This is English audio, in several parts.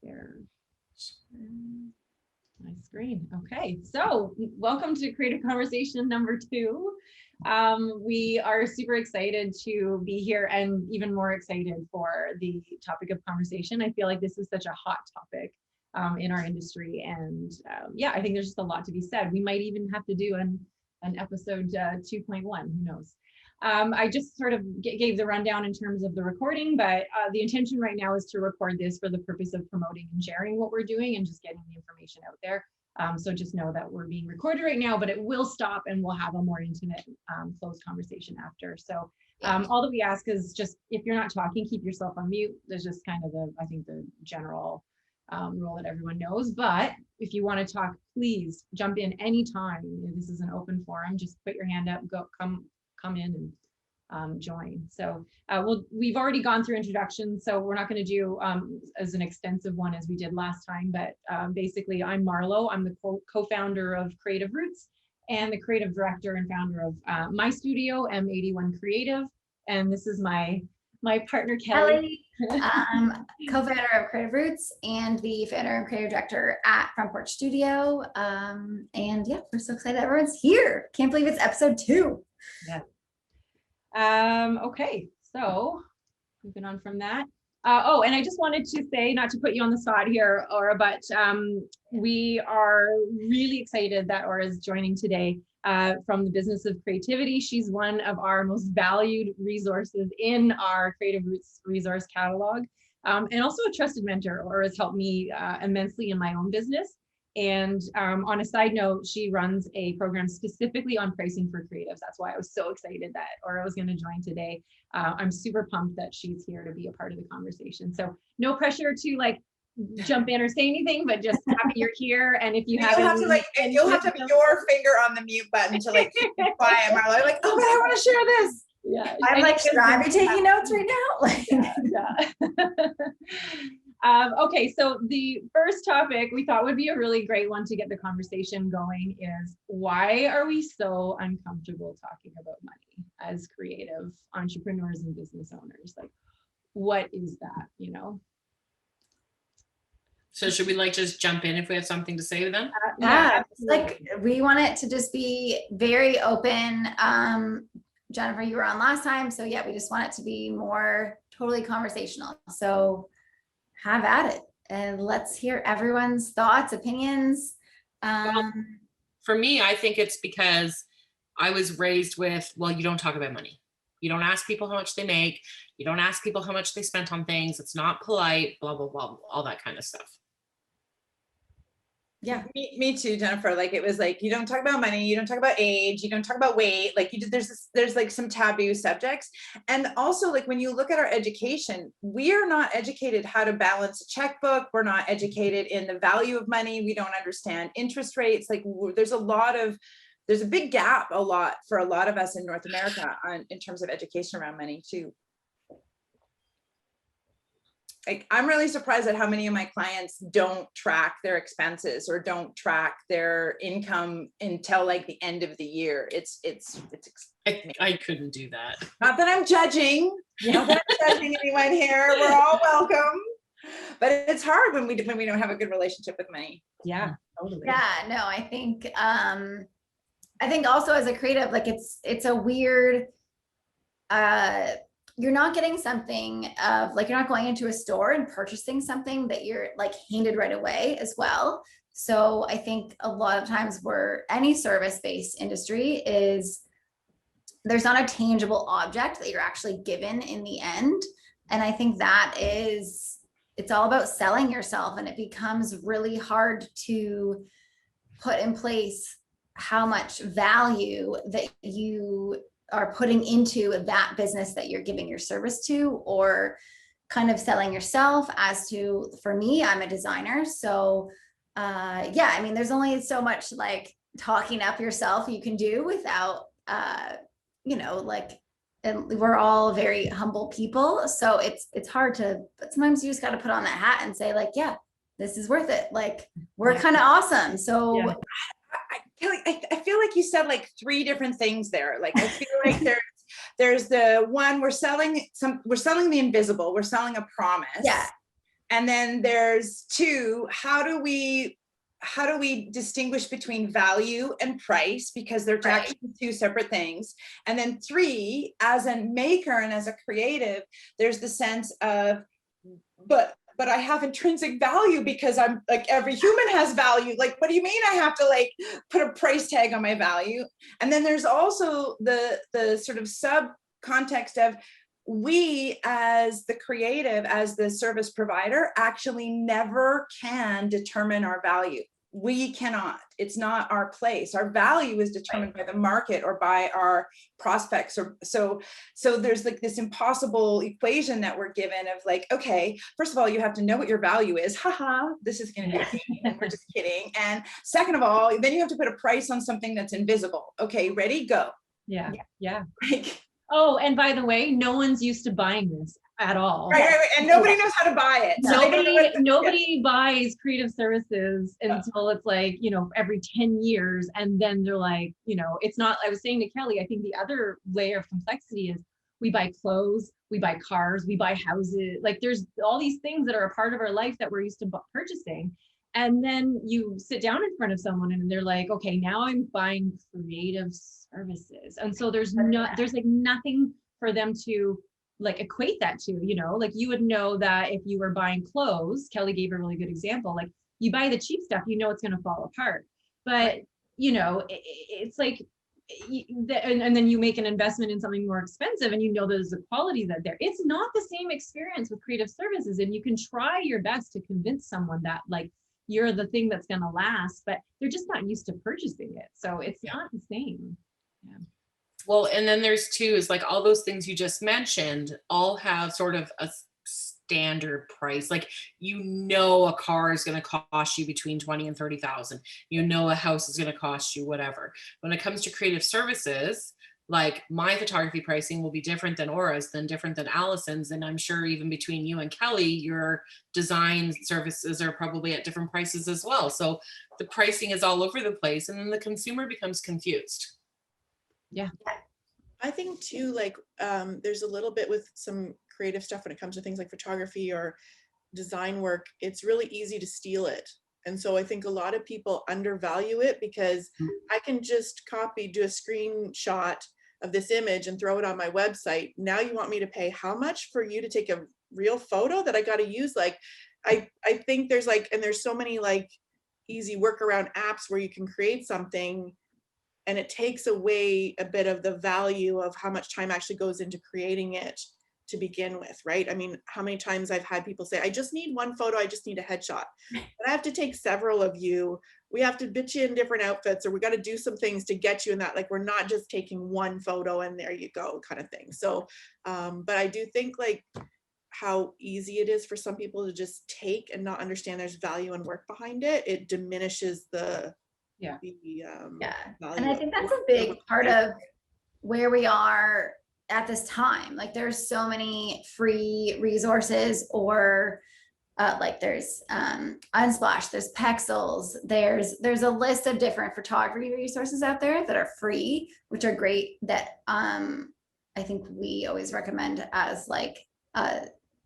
share my screen. Okay, so welcome to Creative Conversation number 2. We are super excited to be here and even more excited for the topic of conversation. I feel like this is such a hot topic in our industry, and yeah, I think there's just a lot to be said. We might even have to do an episode 2.1, who knows. I just sort of gave the rundown in terms of the recording, but the intention right now is to record this for the purpose of promoting and sharing what we're doing and just getting the information out there. So just know that we're being recorded right now, but it will stop and we'll have a more intimate, closed conversation after. So all that we ask is just, if you're not talking, keep yourself on mute. There's just kind of the, I think the general rule that everyone knows, but if you want to talk, please jump in anytime. This is an open forum. Just put your hand up, come in and join. So we've already gone through introductions, so we're not going to do as an extensive one as we did last time, but basically I'm Marlo. I'm the co-founder of Creative Roots and the creative director and founder of my studio, M81 Creative, and this is my partner Kelly. Co-founder of Creative Roots and the founder and creative director at Front Porch Studio. And yeah, we're so excited everyone's here. Can't believe it's episode 2. Yeah. Okay, so moving on from that. Oh, and I just wanted to say, not to put you on the spot here, Aura, but we are really excited that Aura is joining today from the business of creativity. She's one of our most valued resources in our Creative Roots resource catalog, and also a trusted mentor. Aura has helped me immensely in my own business. And on a side note, she runs a program specifically on pricing for creatives. That's why I was so excited that Aura was going to join today. I'm super pumped that she's here to be a part of the conversation. So no pressure to like jump in or say anything, but just happy you're here. And if you have you'll have to have your finger on the mute button to like keep quiet, Marlo. Like, oh, but I want to share this. Yeah, I'm like, should I be taking notes right now? Yeah. Okay, so the first topic we thought would be a really great one to get the conversation going is, why are we so uncomfortable talking about money as creative entrepreneurs and business owners? Like, what is that, you know? So should we like just jump in if we have something to say then? Yeah, like we want it to just be very open. Jennifer, you were on last time, so yeah, we just want it to be more totally conversational. So have at it and let's hear everyone's thoughts, opinions. Well, for me, I think it's because I was raised with, well, you don't talk about money. You don't ask people how much they make. You don't ask people how much they spent on things. It's not polite, blah, blah, blah, all that kind of stuff. Yeah, me too, Jennifer. Like, it was like, you don't talk about money, you don't talk about age, you don't talk about weight. Like, there's like some taboo subjects. And also, like, when you look at our education, we are not educated how to balance a checkbook. We're not educated in the value of money. We don't understand interest rates. Like, there's a big gap for a lot of us in North America in terms of education around money too. Like, I'm really surprised at how many of my clients don't track their expenses or don't track their income until like the end of the year. I couldn't do that. Not that I'm judging, not that I'm judging anyone here. We're all welcome, but it's hard when we don't have a good relationship with money. Yeah, totally. Yeah, no, I think also as a creative, like it's a weird, you're not getting something of like, you're not going into a store and purchasing something that you're like handed right away as well. So I think a lot of times any service-based industry is, there's not a tangible object that you're actually given in the end. And I think it's all about selling yourself, and it becomes really hard to put in place how much value that you are putting into that business that you're giving your service to, or kind of selling yourself. As to, for me, I'm a designer. So yeah, I mean, there's only so much like talking up yourself you can do without, and we're all very humble people. So it's hard but sometimes you just got to put on that hat and say like, yeah, this is worth it. Like, we're kind of awesome. So yeah. I feel like you said like 3 different things there. Like, I feel like there's the one, we're selling the invisible, we're selling a promise. Yeah. And then there's 2, how do we distinguish between value and price, because they're actually 2 separate things. And then 3, as a maker and as a creative, there's the sense of, but I have intrinsic value because I'm like, every human has value. Like, what do you mean I have to like put a price tag on my value? And then there's also the sort of sub context of, we as the creative, as the service provider, actually never can determine our value. We cannot. It's not our place. Our value is determined by the market or by our prospects. Or so there's like this impossible equation that we're given of like, okay, first of all, you have to know what your value is. Haha, this is going to be a thing. We're just kidding. And second of all, then you have to put a price on something that's invisible. Okay, ready, go. Yeah. Like, oh, and by the way, no one's used to buying this at all. Right. And nobody knows how to buy it. So nobody buys creative services until it's like, you know, every 10 years. And then they're like, you know, it's not, I was saying to Kelly, I think the other layer of complexity is we buy clothes, we buy cars, we buy houses. Like there's all these things that are a part of our life that we're used to purchasing. And then you sit down in front of someone and they're like, okay, now I'm buying creative services. And so there's like nothing for them to like equate that to, you know, like you would know that if you were buying clothes, Kelly gave a really good example, like you buy the cheap stuff, you know, it's going to fall apart, but you know, it's like, and then you make an investment in something more expensive and you know there's a quality that there. It's not the same experience with creative services, and you can try your best to convince someone that like you're the thing that's going to last, but they're just not used to purchasing it. So it's not the same. Yeah. Well, and then there's 2 is like all those things you just mentioned all have sort of a standard price. Like, you know, a car is going to cost you between 20 and 30,000. You know, a house is going to cost you whatever. When it comes to creative services, like my photography pricing will be different than Aura's, than different than Allison's. And I'm sure even between you and Kelly, your design services are probably at different prices as well. So the pricing is all over the place, and then the consumer becomes confused. Yeah. I think too, like there's a little bit with some creative stuff when it comes to things like photography or design work, it's really easy to steal it. And so I think a lot of people undervalue it because I can just do a screenshot of this image and throw it on my website. Now you want me to pay how much for you to take a real photo that I got to use? Like, I think there's like, and there's so many like easy workaround apps where you can create something, and it takes away a bit of the value of how much time actually goes into creating it to begin with, right? I mean, how many times I've had people say, I just need one photo, I just need a headshot. But I have to take several of you. We have to bitch you in different outfits, or we got to do some things to get you in that. Like, we're not just taking one photo and there you go kind of thing. So, but I do think like how easy it is for some people to just take and not understand there's value and work behind it. It diminishes the and I think that's a big part of where we are at this time. Like, there's so many free resources, or like there's Unsplash, there's Pexels, there's a list of different photography resources out there that are free, which are great, that I think we always recommend as like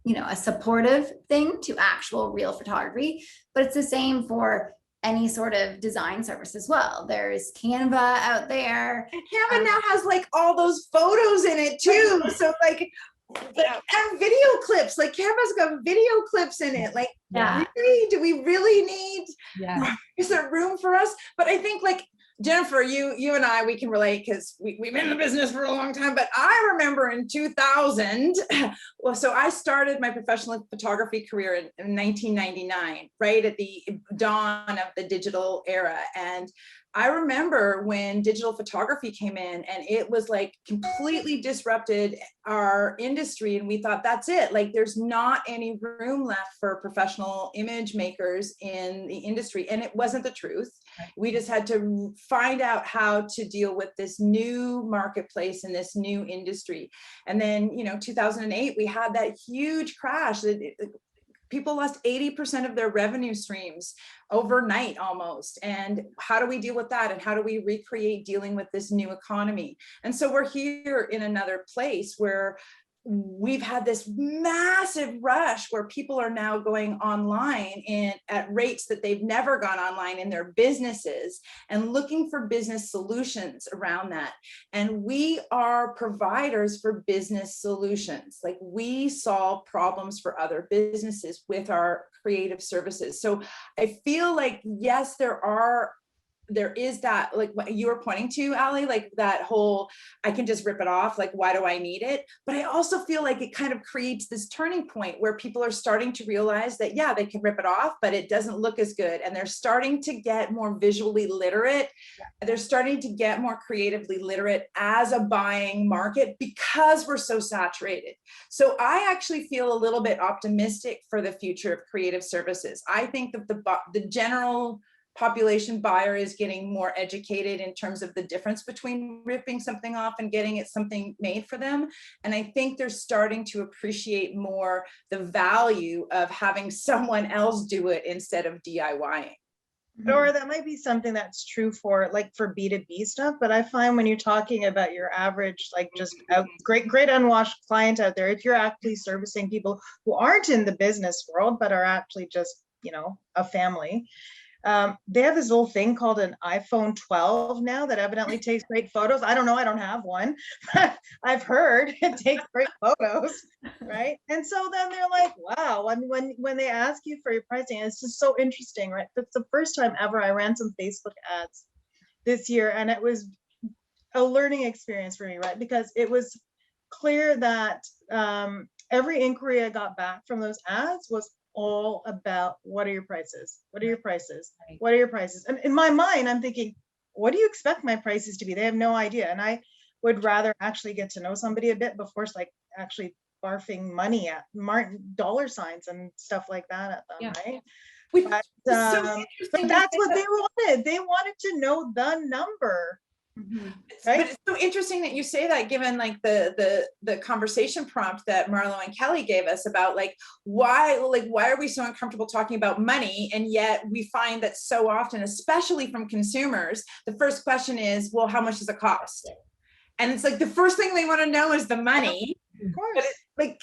you know, a supportive thing to actual real photography. But it's the same for any sort of design service as well. There's Canva out there. And Canva now has like all those photos in it too. So like, and video clips, like Canva's got video clips in it. Like, really, do we really need, is there room for us? But I think like, Jennifer, you and I, we can relate because we've been in the business for a long time, but I remember in 2000, well, so I started my professional photography career in 1999, right at the dawn of the digital era. And I remember when digital photography came in, and it was like completely disrupted our industry. And we thought, that's it. Like, there's not any room left for professional image makers in the industry. And it wasn't the truth. We just had to find out how to deal with this new marketplace and this new industry. And then, you know, 2008, we had that huge crash. People lost 80% of their revenue streams overnight almost. And how do we deal with that? And how do we recreate dealing with this new economy? And so we're here in another place where we've had this massive rush where people are now going online at rates that they've never gone online in their businesses and looking for business solutions around that. And we are providers for business solutions. Like, we solve problems for other businesses with our creative services. So I feel like, yes, there is that, like what you were pointing to, Ali, like that whole, I can just rip it off, like, why do I need it? But I also feel like it kind of creates this turning point where people are starting to realize that, yeah, they can rip it off, but it doesn't look as good. And they're starting to get more visually literate. They're starting to get more creatively literate as a buying market because we're so saturated. So I actually feel a little bit optimistic for the future of creative services. I think that the general population buyer is getting more educated in terms of the difference between ripping something off and getting it something made for them. And I think they're starting to appreciate more the value of having someone else do it instead of DIYing. Or that might be something that's true for B2B stuff, but I find when you're talking about your average, like just a great unwashed client out there, if you're actually servicing people who aren't in the business world, but are actually just, a family, they have this little thing called an iPhone 12 now that evidently takes great photos. I don't know, I don't have one, but I've heard it takes great photos, right? And so then they're like, wow, when they ask you for your pricing, it's just so interesting, right? It's the first time ever I ran some Facebook ads this year, and it was a learning experience for me, right? Because it was clear that every inquiry I got back from those ads was all about, what are your prices? What are your prices? What are your prices? And in my mind, I'm thinking, what do you expect my prices to be? They have no idea. And I would rather actually get to know somebody a bit before it's like actually barfing money at dollar signs and stuff like that at them, right? But that's what they wanted. They wanted to know the number. Right? But it's so interesting that you say that, given like the conversation prompt that Marlo and Kelly gave us about why are we so uncomfortable talking about money? And yet we find that so often, especially from consumers, the first question is, well, how much does it cost? And it's like the first thing they want to know is the money. Of course. But it's like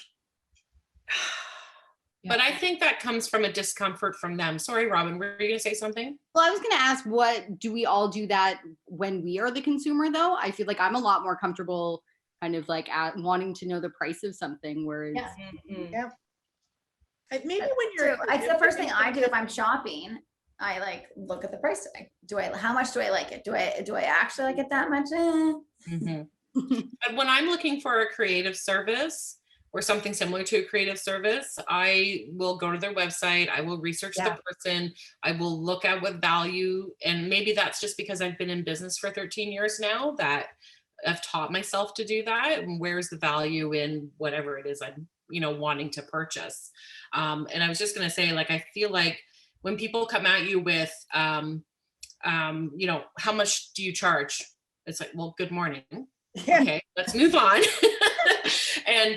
But I think that comes from a discomfort from them. Sorry, Robin, were you going to say something? Well, I was going to ask, do we all do that when we are the consumer, though? I feel like I'm a lot more comfortable kind of like wanting to know the price of something, whereas... Yeah. Maybe when you're... It's the first thing I do if I'm shopping. I look at the price tag. How much do I like it? Do I actually like it that much? But when I'm looking for a creative service, or something similar to a creative service, I will go to their website. I will research the person. I will look at what value, and maybe that's just because I've been in business for 13 years now that I've taught myself to do that. And where's the value in whatever it is I'm, wanting to purchase. And I was just going to say, I feel like when people come at you with, how much do you charge? It's like, well, good morning. Yeah. Okay, let's move on.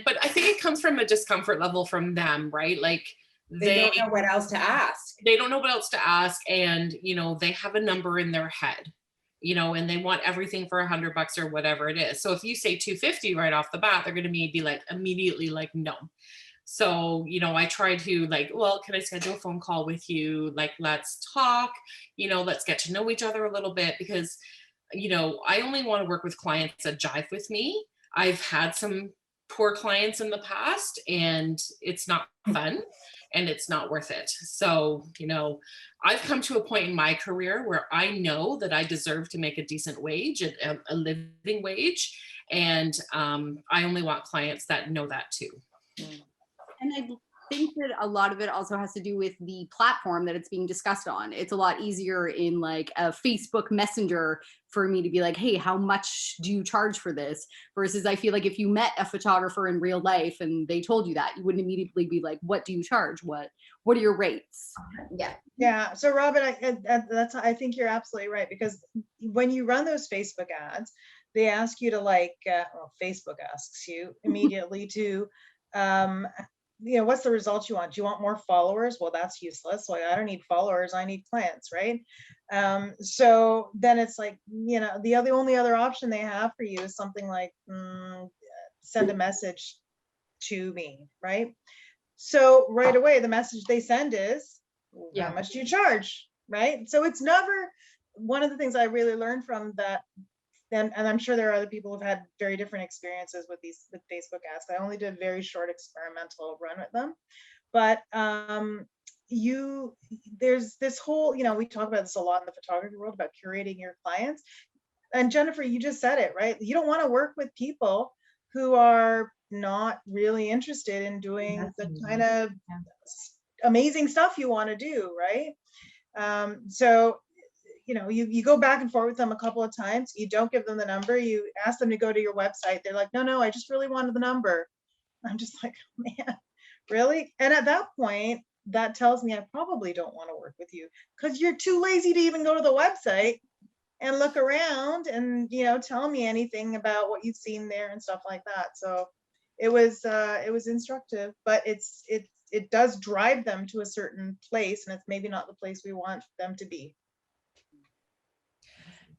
But I think it comes from a discomfort level from them, right? They don't know what else to ask. They don't know what else to ask. And, they have a number in their head, and they want everything for $100 or whatever it is. So if you say $250 right off the bat, they're going to be immediately no. So, I try to well, can I schedule a phone call with you? Let's talk, let's get to know each other a little bit, because, I only want to work with clients that jive with me. I've had some poor clients in the past, and it's not fun and it's not worth it. So, I've come to a point in my career where I know that I deserve to make a decent wage, a living wage. And I only want clients that know that too. And I think that a lot of it also has to do with the platform that it's being discussed on. It's a lot easier in a Facebook Messenger for me to be like, hey, how much do you charge for this? Versus I feel like if you met a photographer in real life and they told you that, you wouldn't immediately be like, what do you charge? What are your rates? Yeah. So Robin, I think you're absolutely right, because when you run those Facebook ads, they ask you to Facebook asks you immediately to, what's the result you want? Do you want more followers? Well, that's useless. I don't need followers. I need clients, right? So then it's the only other option they have for you is something like send a message to me, right? So right away, the message they send is, Yeah. how much do you charge, right? So it's never, one of the things I really learned from that, and I'm sure there are other people who've had very different experiences with Facebook ads. I only did a very short experimental run with them, but there's this whole, we talk about this a lot in the photography world about curating your clients. And Jennifer, you just said it, right? You don't want to work with people who are not really interested in doing the kind of amazing stuff you want to do, right? So, you go back and forth with them a couple of times. You don't give them the number. You ask them to go to your website. They're like, no, I just really wanted the number. I'm just like, man, really? And at that point, that tells me I probably don't want to work with you because you're too lazy to even go to the website and look around and, tell me anything about what you've seen there and stuff like that. So it was instructive, but it does drive them to a certain place, and it's maybe not the place we want them to be.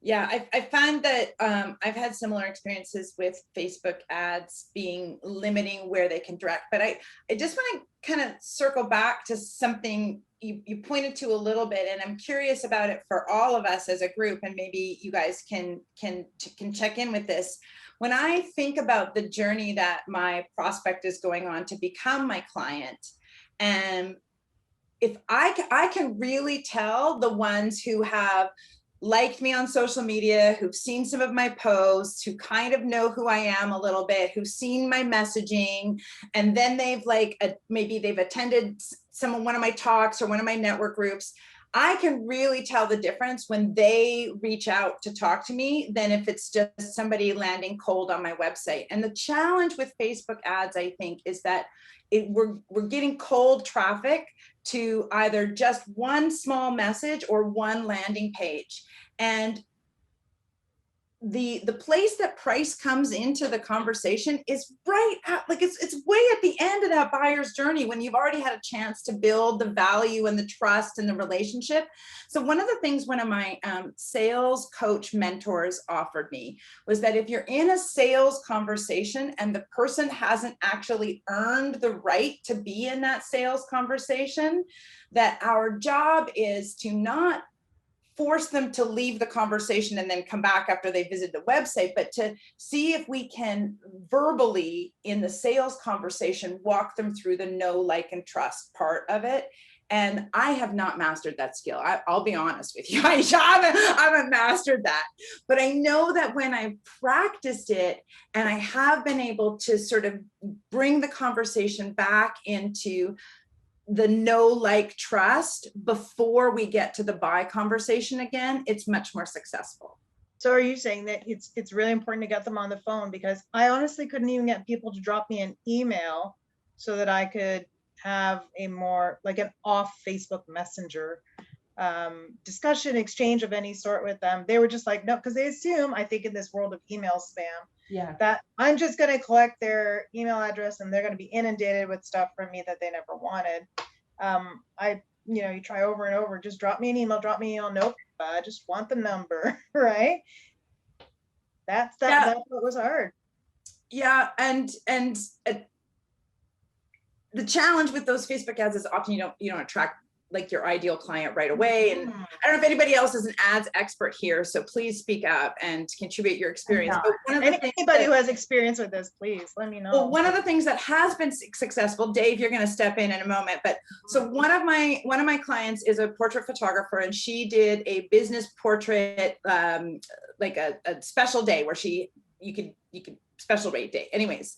Yeah, I found that I've had similar experiences with Facebook ads being limiting where they can direct, but I just want to kind of circle back to something you pointed to a little bit, and I'm curious about it for all of us as a group, and maybe you guys can check in with this. When I think about the journey that my prospect is going on to become my client, and if I can really tell the ones who have liked me on social media, who've seen some of my posts, who kind of know who I am a little bit, who've seen my messaging, and then they've maybe they've attended one of my talks or one of my network groups. I can really tell the difference when they reach out to talk to me than if it's just somebody landing cold on my website. And the challenge with Facebook ads, I think, is that we're getting cold traffic to either just one small message or one landing page. And the place that price comes into the conversation is right at, it's way at the end of that buyer's journey when you've already had a chance to build the value and the trust and the relationship. So one of the things one of my sales coach mentors offered me was that if you're in a sales conversation and the person hasn't actually earned the right to be in that sales conversation, that our job is to not force them to leave the conversation and then come back after they visit the website, but to see if we can verbally in the sales conversation walk them through the know, like, and trust part of it. And I have not mastered that skill. I'll be honest with you. I haven't mastered that. But I know that when I've practiced it and I have been able to sort of bring the conversation back into the know, like, trust before we get to the buy conversation again, it's much more successful. So are you saying that it's really important to get them on the phone? Because I honestly couldn't even get people to drop me an email so that I could have a more like an off Facebook Messenger discussion, exchange of any sort with them. They were just like, no, because they assume, I think in this world of email spam, that I'm just going to collect their email address and they're going to be inundated with stuff from me that they never wanted. You try over and over, just drop me an email, nope, I just want the number, right? That's what was hard. Yeah, and the challenge with those Facebook ads is often you don't attract like your ideal client right away. And I don't know if anybody else is an ads expert here, so please speak up and contribute your experience. But one of the anybody who has experience with this, please let me know. Well, one of the things that has been successful, Dave, you're going to step in a moment, but so one of my clients is a portrait photographer, and she did a business portrait, like a special day where you could special rate day. Anyways,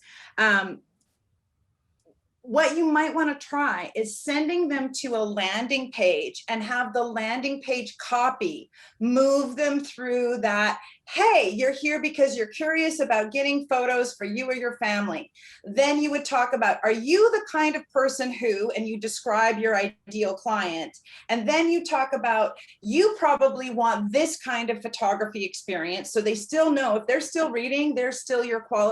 what you might want to try is sending them to a landing page and have the landing page copy move them through that. Hey, you're here because you're curious about getting photos for you or your family. Then you would talk about, are you the kind of person who, and you describe your ideal client. And then you talk about, you probably want this kind of photography experience. So they still know if they're still reading, they're still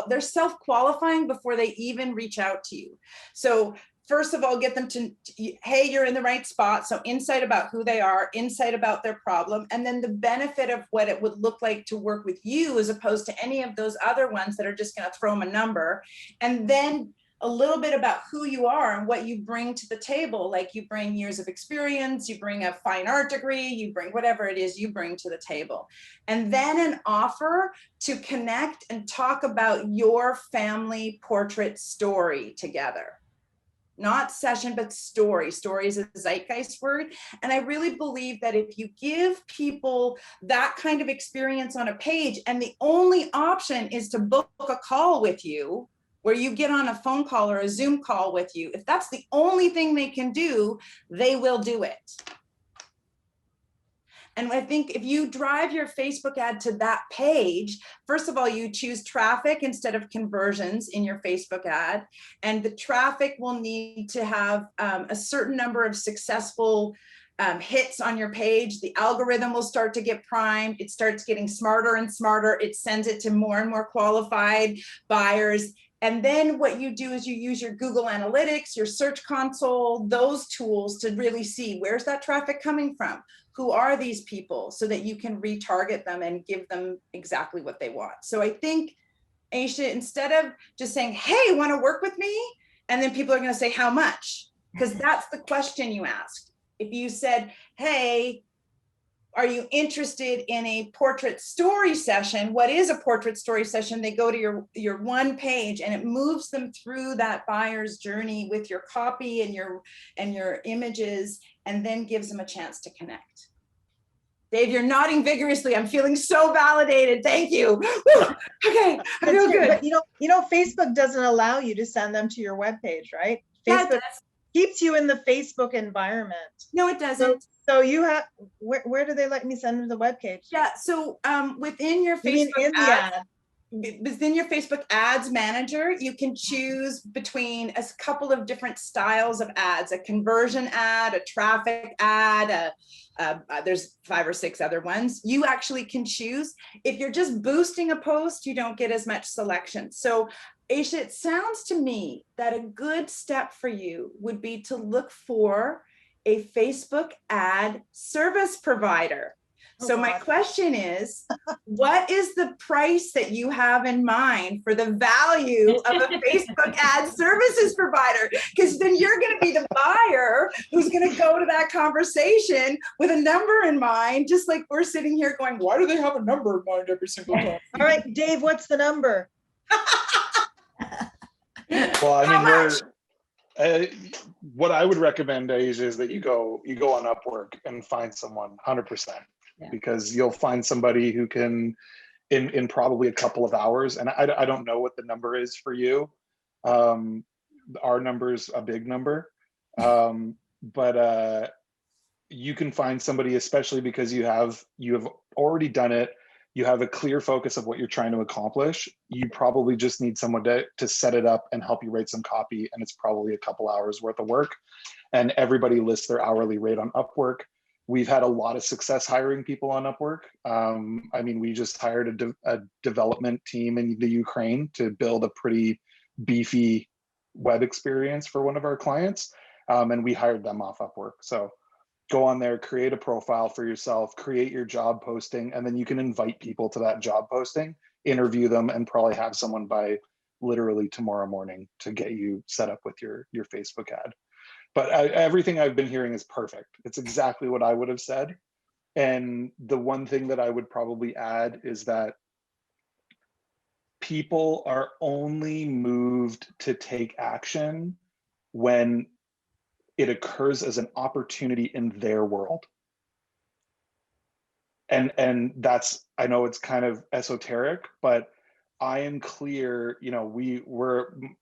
they're self-qualifying before they even reach out to you. So first of all, get them to, hey, you're in the right spot. So insight about who they are, insight about their problem, and then the benefit of what it would look like to work with you as opposed to any of those other ones that are just going to throw them a number. And then a little bit about who you are and what you bring to the table. Like you bring years of experience, you bring a fine art degree, you bring whatever it is you bring to the table. And then an offer to connect and talk about your family portrait story together. Not session, but story. Story is a zeitgeist word. And I really believe that if you give people that kind of experience on a page, and the only option is to book a call with you, where you get on a phone call or a Zoom call with you, if that's the only thing they can do, they will do it. And I think if you drive your Facebook ad to that page, first of all, you choose traffic instead of conversions in your Facebook ad. And the traffic will need to have a certain number of successful hits on your page. The algorithm will start to get primed. It starts getting smarter and smarter. It sends it to more and more qualified buyers. And then what you do is you use your Google Analytics, your Search Console, those tools to really see where's that traffic coming from? Who are these people, so that you can retarget them and give them exactly what they want. So I think, Aisha, instead of just saying, hey, want to work with me? And then people are going to say, how much? Because that's the question you asked. If you said, hey, are you interested in a portrait story session? What is a portrait story session? They go to your one page, and it moves them through that buyer's journey with your copy and your images, and then gives them a chance to connect. Dave, you're nodding vigorously. I'm feeling so validated. Thank you. Woo! Okay, I feel good. But you know, Facebook doesn't allow you to send them to your webpage, right? Yeah, Facebook keeps you in the Facebook environment. No, it doesn't. So you have, where do they let me send them to the webpage? Yeah, so within your Facebook within your Facebook ads manager, you can choose between a couple of different styles of ads: a conversion ad, a traffic ad, there's 5 or 6 other ones. You actually can choose. If you're just boosting a post, you don't get as much selection. So Aisha, it sounds to me that a good step for you would be to look for a Facebook ad service provider. So my question is, what is the price that you have in mind for the value of a Facebook ad services provider? Because then you're going to be the buyer who's going to go to that conversation with a number in mind, just like we're sitting here going, why do they have a number in mind every single time? All right, Dave, what's the number? Well, I mean, what I would recommend, Asia, is that you go on Upwork and find someone 100%. Yeah. Because you'll find somebody who can, in probably a couple of hours, and I don't know what the number is for you. Our number's a big number, but you can find somebody, especially because you have already done it. You have a clear focus of what you're trying to accomplish. You probably just need someone to set it up and help you write some copy, and it's probably a couple hours worth of work. And everybody lists their hourly rate on Upwork. We've had a lot of success hiring people on Upwork. I mean, we just hired a development team in the Ukraine to build a pretty beefy web experience for one of our clients, and we hired them off Upwork. So go on there, create a profile for yourself, create your job posting, and then you can invite people to that job posting, interview them, and probably have someone by literally tomorrow morning to get you set up with your Facebook ad. But everything I've been hearing is perfect. It's exactly what I would have said. And the one thing that I would probably add is that people are only moved to take action when it occurs as an opportunity in their world. And that's, I know it's kind of esoteric, but I am clear, you know,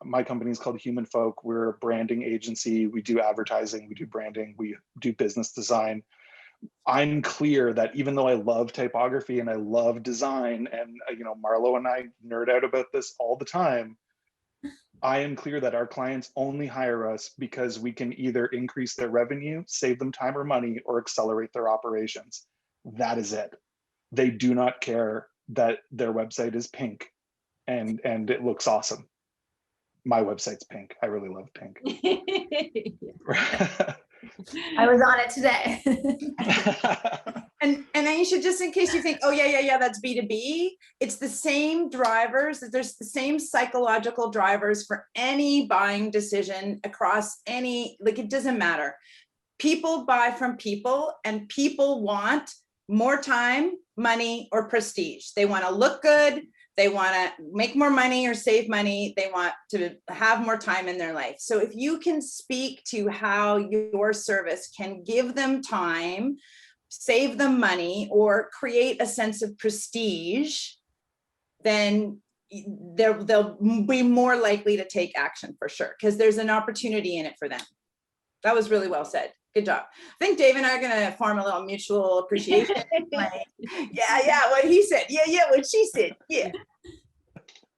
my company is called Human Folk. We're a branding agency. We do advertising, we do branding, we do business design. I'm clear that even though I love typography and I love design, and you know, Marlo and I nerd out about this all the time, I am clear that our clients only hire us because we can either increase their revenue, save them time or money, or accelerate their operations. That is it. They do not care that their website is pink and it looks awesome. My website's pink. I really love pink. I was on it today. And Aisha, just in case you think, oh yeah, that's B2B, it's the same drivers, there's the same psychological drivers for any buying decision across any, like, it doesn't matter. People buy from people, and people want more time, money, or prestige. They want to look good. They want to make more money or save money. They want to have more time in their life. So if you can speak to how your service can give them time, save them money, or create a sense of prestige, then they'll be more likely to take action for sure, because there's an opportunity in it for them. That was really well said. Good job. I think Dave and I are going to form a little mutual appreciation. Yeah, what he said. Yeah, what she said. Yeah.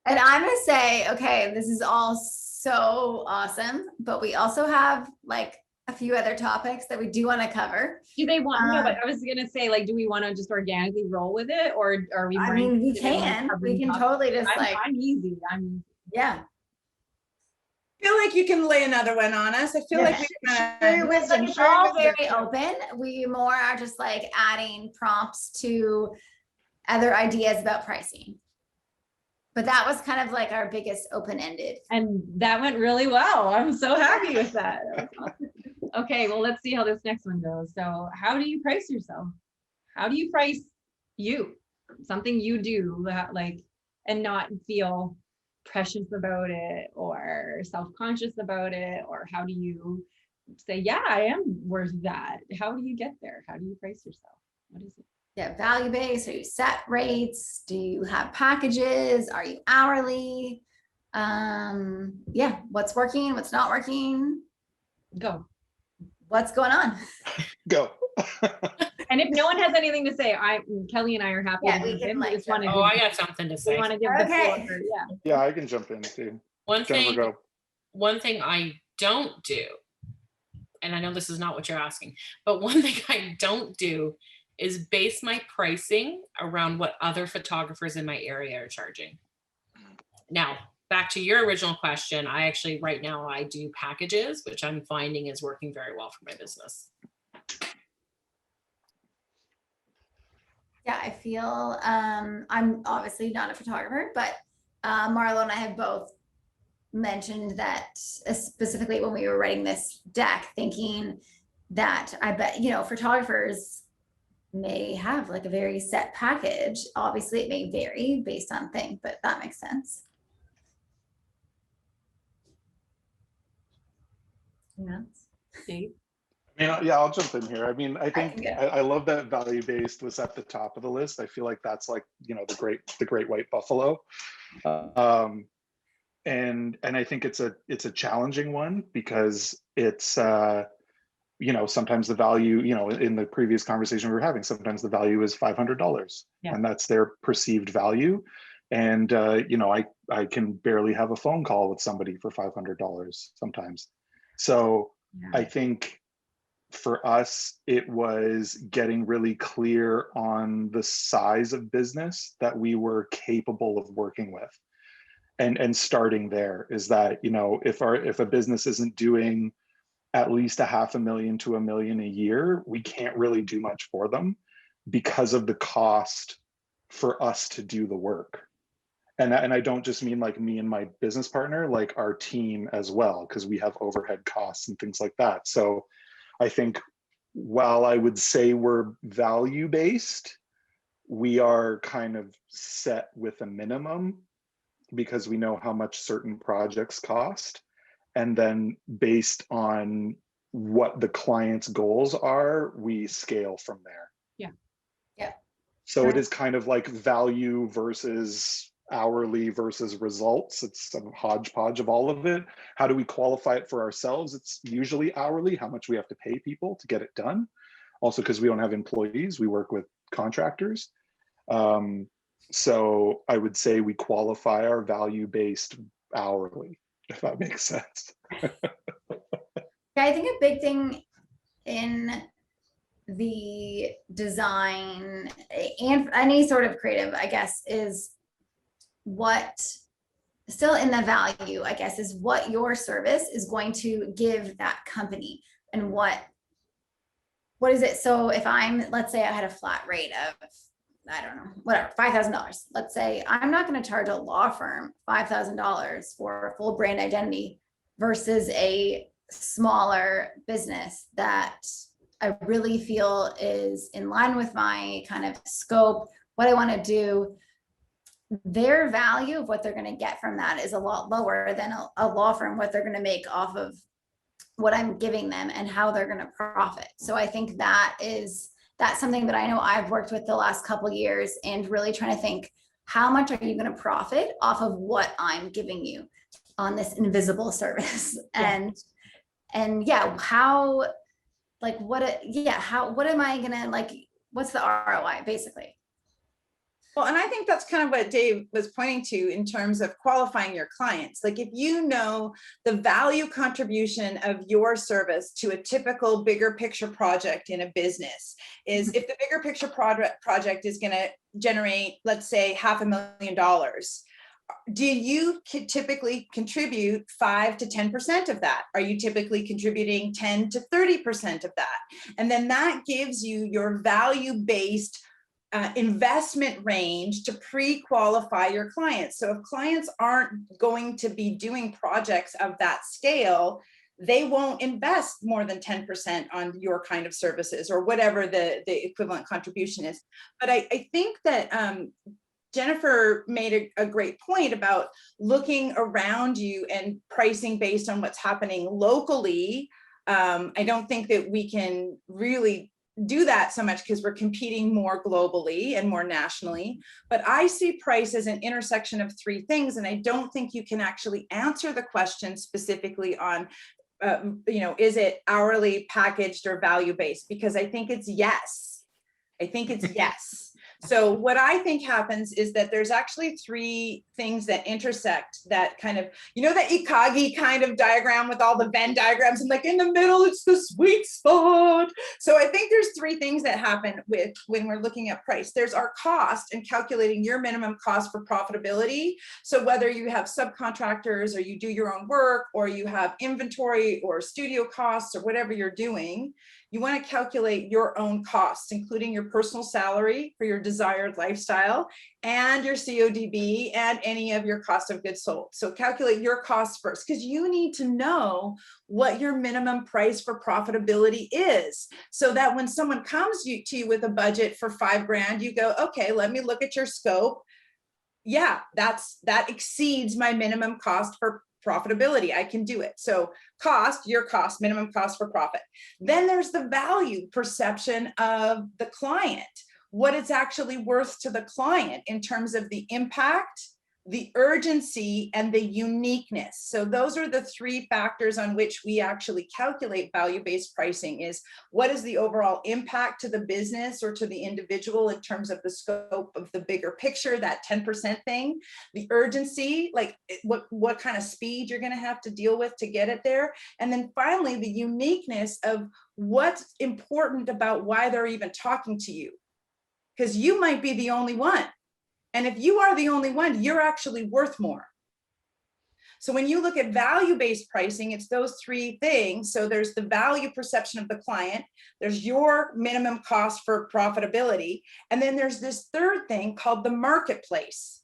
And I'm going to say, okay, this is all so awesome, but we also have like a few other topics that we do want to cover. Do they want, no, but I was going to say, like, do we want to just organically roll with it, or are we? I mean, we can totally just I'm easy. Yeah. I feel like you can lay another one on us. I feel like we It's all very open. We more are just like adding prompts to other ideas about pricing. But that was kind of like our biggest open-ended. And that went really well. I'm so happy with that. Okay, well, let's see how this next one goes. So how do you price yourself? How do you price you? Something you do that, like, and not feel precious about it or self-conscious about it? Or how do you say, yeah, I am worth that? How do you get there? How do you price yourself? What is it? Yeah, value-based. Are you set rates? Do you have packages? Are you hourly? Yeah, what's working, what's not working? Go. What's going on? Go. And if no one has anything to say, Kelly and I are happy. Yeah, to we jump can, in. like, just wanna Oh, I got something to we say. want to give the floor for, yeah. Yeah, I can jump in too. One Jennifer, thing I don't do, and I know this is not what you're asking, but one thing I don't do is base my pricing around what other photographers in my area are charging. Now, back to your original question, I actually, right now, I do packages, which I'm finding is working very well for my business. Yeah, I feel, I'm obviously not a photographer, but Marlo and I have both mentioned that specifically when we were writing this deck, thinking that I bet, photographers may have like a very set package. Obviously it may vary based on thing, but that makes sense. Yeah. Dave? Yeah, I'll jump in here. I mean, I think Yeah. I love that value-based was at the top of the list. I feel like that's like, the great white buffalo. And I think it's a challenging one because it's sometimes the value, in the previous conversation we were having, sometimes the value is $500, and that's their perceived value. And I can barely have a phone call with somebody for $500 sometimes. So I think for us, it was getting really clear on the size of business that we were capable of working with. And starting there is that, if a business isn't doing at least $500,000 to $1 million a year, we can't really do much for them because of the cost for us to do the work. And I don't just mean like me and my business partner, like our team as well, because we have overhead costs and things like that. So I think while I would say we're value-based, we are kind of set with a minimum because we know how much certain projects cost. And then based on what the client's goals are, we scale from there. Yeah. So it is kind of like value versus hourly versus results. It's a hodgepodge of all of it. How do we qualify it for ourselves? It's usually hourly, how much we have to pay people to get it done. Also, because we don't have employees, we work with contractors. So I would say we qualify our value-based hourly, if that makes sense. I think a big thing in the design and any sort of creative, I guess, is what still in the value, I guess, is what your service is going to give that company and what is it. So if let's say I had a flat rate of I don't know, whatever, $5,000. Let's say I'm not going to charge a law firm $5,000 for a full brand identity versus a smaller business that I really feel is in line with my kind of scope, what I want to do. Their value of what they're going to get from that is a lot lower than a law firm, what they're going to make off of what I'm giving them and how they're going to profit. So I think that's something that I know I've worked with the last couple of years, and really trying to think, how much are you going to profit off of what I'm giving you on this invisible service? Yeah. And yeah, how, like, what am I going to, like, what's the ROI basically? Well, and I think that's kind of what Dave was pointing to in terms of qualifying your clients. Like if you know the value contribution of your service to a typical bigger picture project in a business is, if the bigger picture project is going to generate, let's say, $500,000, do you typically contribute 5 to 10% of that? Are you typically contributing 10 to 30% of that? And then that gives you your value-based investment range to pre-qualify your clients. So if clients aren't going to be doing projects of that scale, they won't invest more than 10% on your kind of services or whatever the equivalent contribution is. But I think that Jennifer made a great point about looking around you and pricing based on what's happening locally. I don't think that we can really do that so much because we're competing more globally and more nationally. But I see price as an intersection of three things. And I don't think you can actually answer the question specifically on, is it hourly, packaged, or value-based? Because I think it's yes. I think it's yes. So what I think happens is that there's actually three things that intersect that kind of, the Ikagi kind of diagram with all the Venn diagrams, and like in the middle, it's the sweet spot. So I think there's three things that happen when we're looking at price. There's our cost and calculating your minimum cost for profitability. So whether you have subcontractors or you do your own work or you have inventory or studio costs or whatever you're doing, you want to calculate your own costs, including your personal salary for your desired lifestyle and your CODB and any of your cost of goods sold. So calculate your costs first, because you need to know what your minimum price for profitability is, so that when someone comes to you with a budget for $5,000, you go, okay, let me look at your scope. Yeah, that exceeds my minimum cost for profitability. I can do it. So cost, your cost, minimum cost for profit. Then there's the value perception of the client, what it's actually worth to the client in terms of the impact, the urgency, and the uniqueness. So those are the three factors on which we actually calculate value-based pricing: is what is the overall impact to the business or to the individual in terms of the scope of the bigger picture, that 10% thing, the urgency, like what kind of speed you're going to have to deal with to get it there. And then finally, the uniqueness of what's important about why they're even talking to you, because you might be the only one. And if you are the only one, you're actually worth more. So when you look at value-based pricing, it's those three things. So there's the value perception of the client, there's your minimum cost for profitability, and then there's this third thing called the marketplace.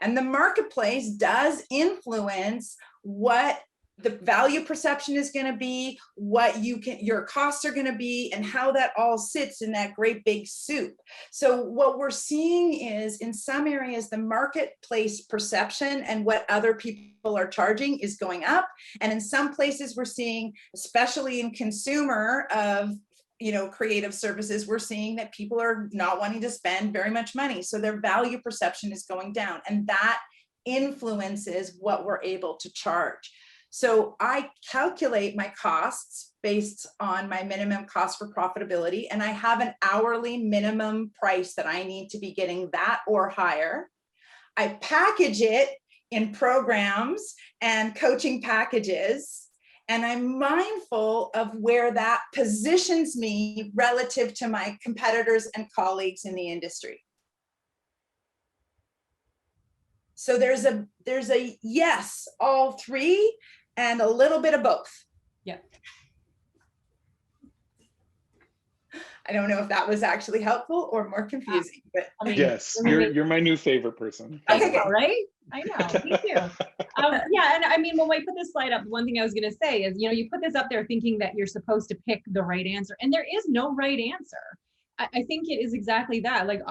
And the marketplace does influence what the value perception is going to be, what your costs are going to be, and how that all sits in that great big soup. So what we're seeing is, in some areas, the marketplace perception and what other people are charging is going up. And in some places we're seeing, especially in consumer of creative services, we're seeing that people are not wanting to spend very much money. So their value perception is going down, and that influences what we're able to charge. So I calculate my costs based on my minimum cost for profitability, and I have an hourly minimum price that I need to be getting that or higher. I package it in programs and coaching packages, and I'm mindful of where that positions me relative to my competitors and colleagues in the industry. So there's a yes, all three, and a little bit of both. Yeah. I don't know if that was actually helpful or more confusing, but I mean, Yes, I mean, you're my new favorite person. I Okay, know, good. right? I know, me too. Yeah, and I mean, when I put this slide up, one thing I was going to say is, you know, you put this up there thinking that you're supposed to pick the right answer, and there is no right answer. I think it is exactly that. Like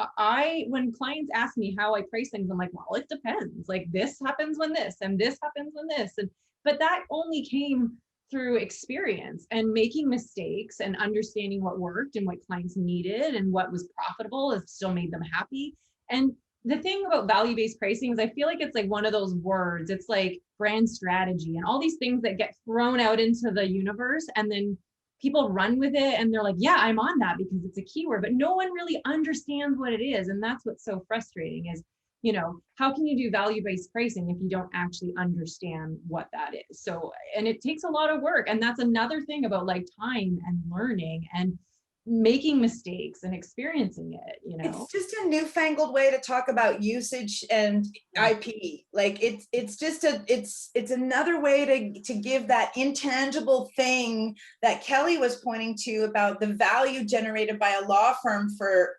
when clients ask me how I price things, I'm like, well, it depends. Like this happens when this, and this happens when this, but that only came through experience and making mistakes and understanding what worked and what clients needed and what was profitable and still made them happy. And the thing about value-based pricing is I feel like it's like one of those words. It's like brand strategy and all these things that get thrown out into the universe, and then people run with it and they're like, yeah, I'm on that because it's a keyword, but no one really understands what it is. And that's what's so frustrating is, you know, how can you do value-based pricing if you don't actually understand what that is? So, and it takes a lot of work. And that's another thing about like time and learning and making mistakes and experiencing it, you know. It's just a newfangled way to talk about usage and IP. Like it's another way to give that intangible thing that Kelly was pointing to about the value generated by a law firm for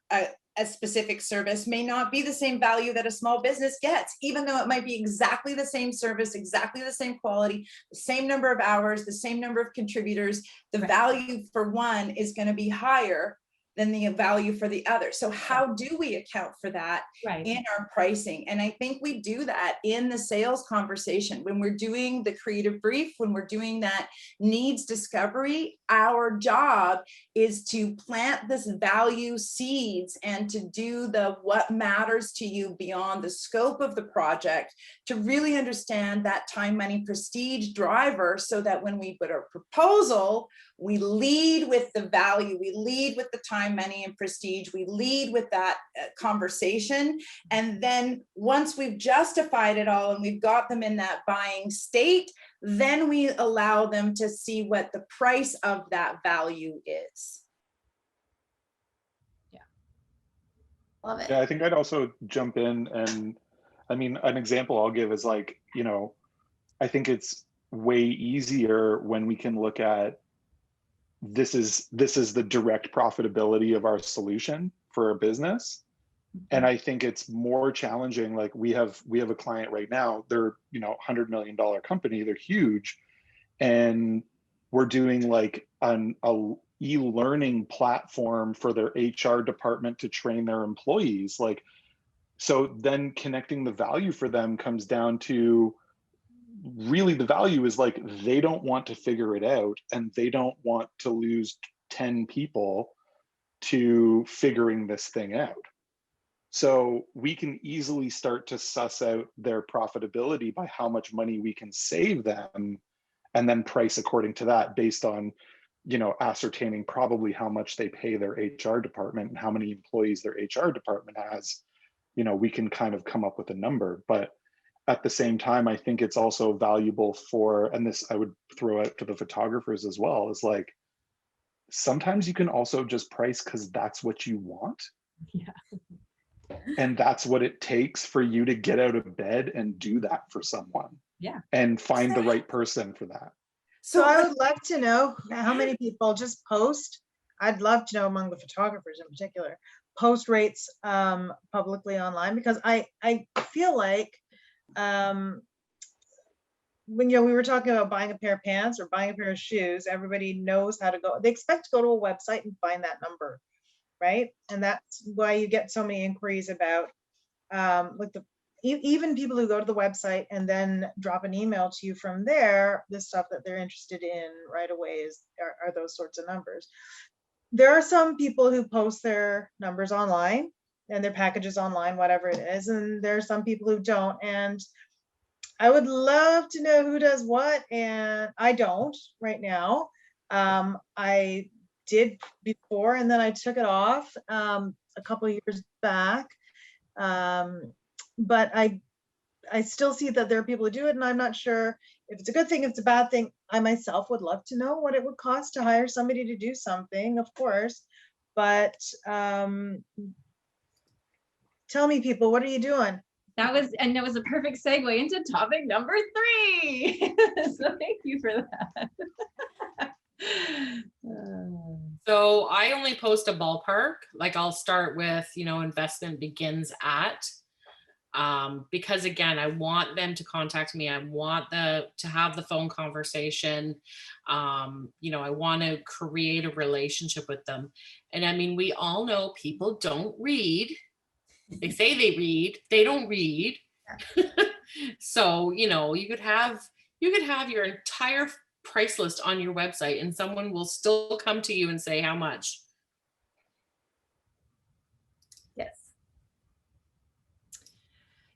a specific service may not be the same value that a small business gets, even though it might be exactly the same service, exactly the same quality, the same number of hours, the same number of contributors. The value for one is going to be higher than the value for the other. So how do we account for that in our pricing? And I think we do that in the sales conversation. When we're doing the creative brief, when we're doing that needs discovery, our job is to plant this value seeds and to do the what matters to you beyond the scope of the project, to really understand that time, money, prestige driver, so that when we put a proposal, we lead with the value, we lead with the time, money, and prestige, we lead with that conversation. And then once we've justified it all and we've got them in that buying state, then we allow them to see what the price of that value is. Yeah. Love it. Yeah, I think I'd also jump in, and I mean, an example I'll give is like, you know, I think it's way easier when we can look at this is the direct profitability of our solution for a business. And I think it's more challenging. Like we have a client right now, they're, you know, $100 million company, they're huge. And we're doing like a e-learning platform for their HR department to train their employees. Like, so then connecting the value for them comes down to, really the value is like, they don't want to figure it out and they don't want to lose 10 people to figuring this thing out. So we can easily start to suss out their profitability by how much money we can save them, and then price according to that based on, you know, ascertaining probably how much they pay their HR department and how many employees their HR department has. You know, we can kind of come up with a number, but at the same time, I think it's also valuable for, and this I would throw out to the photographers as well, is like, sometimes you can also just price because that's what you want. Yeah. And that's what it takes for you to get out of bed and do that for someone. Yeah. And find the right person for that. So I would love to know how many people just post. I'd love to know among the photographers in particular, post rates publicly online, because I feel like when, you know, we were talking about buying a pair of pants or buying a pair of shoes, everybody knows how to go. They expect to go to a website and find that number, right? And that's why you get so many inquiries about like even people who go to the website and then drop an email to you from there. The stuff that they're interested in right away are those sorts of numbers. There are some people who post their numbers online and their packages online, whatever it is, and there are some people who don't. And I would love to know who does what, and I don't right now. I did before, and then I took it off a couple of years back. But I still see that there are people who do it, and I'm not sure if it's a good thing, if it's a bad thing. I myself would love to know what it would cost to hire somebody to do something, of course. But tell me, people, what are you doing? That was a perfect segue into topic number 3. So thank you for that. So I only post a ballpark. Like I'll start with, investment begins at, because again, I want them to contact me. I want to have the phone conversation. I want to create a relationship with them. And I mean, we all know people don't read. They say they read, they don't read. So, you could have your entire price list on your website and someone will still come to you and say how much. Yes.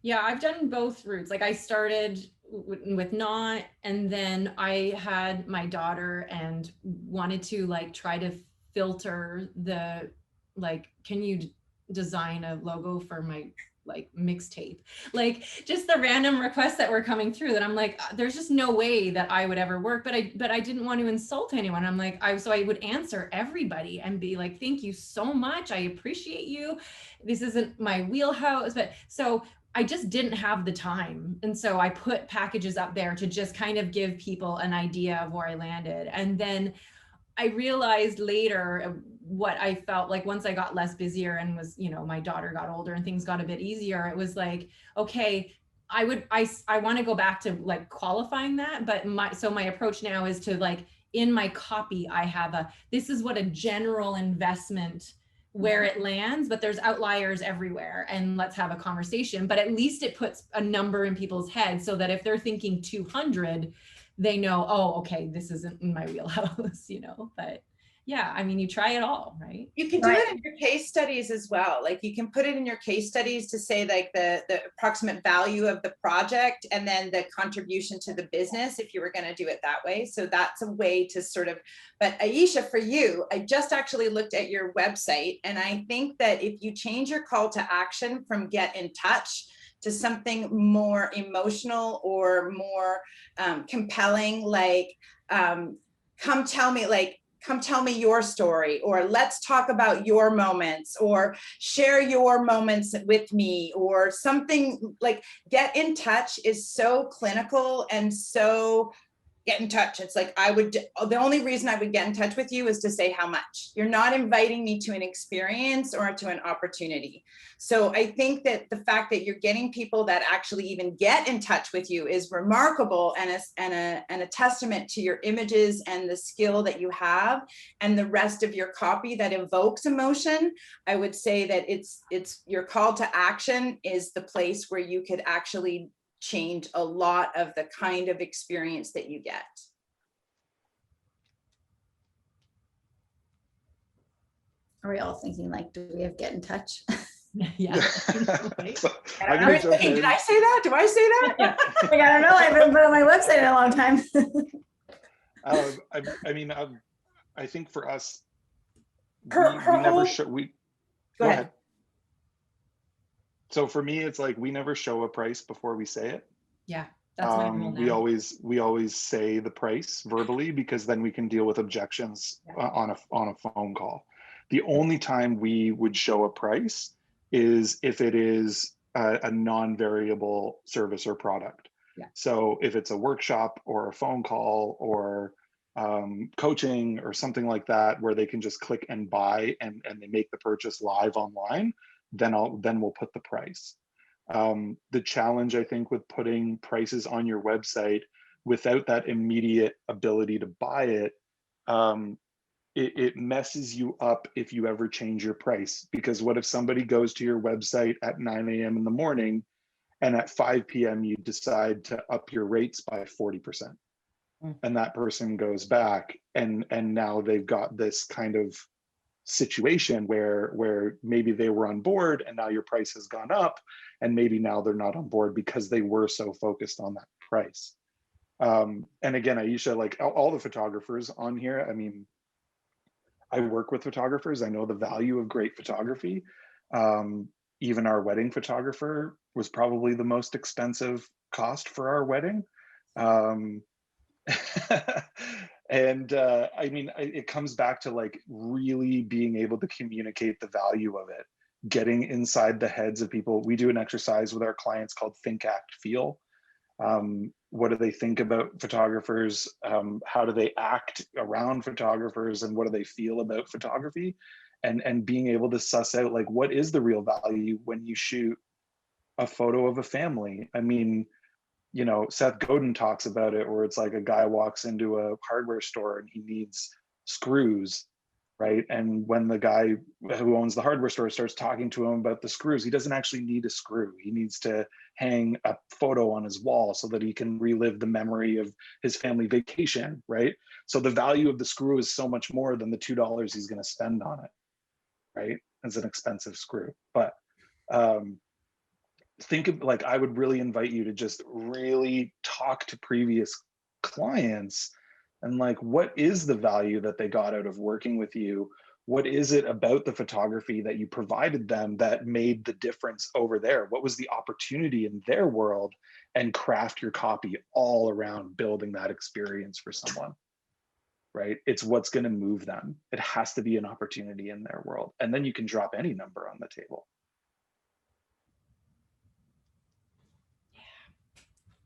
Yeah, I've done both routes. Like I started with not, and then I had my daughter and wanted to like try to filter the, like, can you design a logo for my like mixtape, like just the random requests that were coming through that I'm like, there's just no way that I would ever work, but I didn't want to insult anyone. I'm like, so I would answer everybody and be like, thank you so much, I appreciate you, this isn't my wheelhouse, but so I just didn't have the time. And so I put packages up there to just kind of give people an idea of where I landed. And then I realized later what I felt like once I got less busier and was, my daughter got older and things got a bit easier. It was like, okay, I want to go back to like qualifying that. But my approach now is to like, in my copy, I have this is what a general investment where it lands, but there's outliers everywhere, and let's have a conversation. But at least it puts a number in people's heads so that if they're thinking 200, they know, oh, okay, this isn't in my wheelhouse, but yeah, I mean, you try it all, right? You can do it in your case studies as well. Like you can put it in your case studies to say like the approximate value of the project and then the contribution to the business if you were going to do it that way. So that's a way to sort of, but Aisha, for you, I just actually looked at your website and I think that if you change your call to action from get in touch to something more emotional or more compelling, like come tell me your story, or let's talk about your moments, or share your moments with me, or something like get in touch is so clinical and so get in touch. It's like the only reason I would get in touch with you is to say how much. You're not inviting me to an experience or to an opportunity. So I think that the fact that you're getting people that actually even get in touch with you is remarkable and a testament to your images and the skill that you have and the rest of your copy that evokes emotion. I would say that it's your call to action is the place where you could actually change a lot of the kind of experience that you get. Are we all thinking like, do we have get in touch? Yeah. So, Did I say that? Do I say that? Yeah. Like, I don't know. I haven't put on my website in a long time. I think for us, Her we never whole- show. Go ahead. So for me, it's like we never show a price before we say it. Yeah, that's my rule now. We always say the price verbally because then we can deal with objections on a phone call. The only time we would show a price is if it is a non-variable service or product. Yeah. So if it's a workshop or a phone call or coaching or something like that, where they can just click and buy and they make the purchase live online, then we'll put the price. The challenge, I think, with putting prices on your website without that immediate ability to buy it, it messes you up if you ever change your price. Because what if somebody goes to your website at 9 a.m. in the morning and at 5 p.m. you decide to up your rates by 40%? And that person goes back and now they've got this kind of situation where maybe they were on board and now your price has gone up, and maybe now they're not on board because they were so focused on that price. And again, Aisha, like all the photographers on here, I mean, I work with photographers. I know the value of great photography. Even our wedding photographer was probably the most expensive cost for our wedding. And I mean, it comes back to like really being able to communicate the value of it, getting inside the heads of people. We do an exercise with our clients called Think, Act, Feel. What do they think about photographers? How do they act around photographers, and what do they feel about photography? And being able to suss out, like, what is the real value when you shoot a photo of a family? I mean, you know, Seth Godin talks about it, where it's like a guy walks into a hardware store and he needs screws, right? And when the guy who owns the hardware store starts talking to him about the screws, he doesn't actually need a screw. He needs to hang a photo on his wall so that he can relive the memory of his family vacation, right? So the value of the screw is so much more than the $2 he's going to spend on it, right? As an expensive screw. But think of, like, I would really invite you to just really talk to previous clients and, like, what is the value that they got out of working with you? What is it about the photography that you provided them that made the difference over there? What was the opportunity in their world? And craft your copy all around building that experience for someone, right? It's what's going to move them. It has to be an opportunity in their world. And then you can drop any number on the table.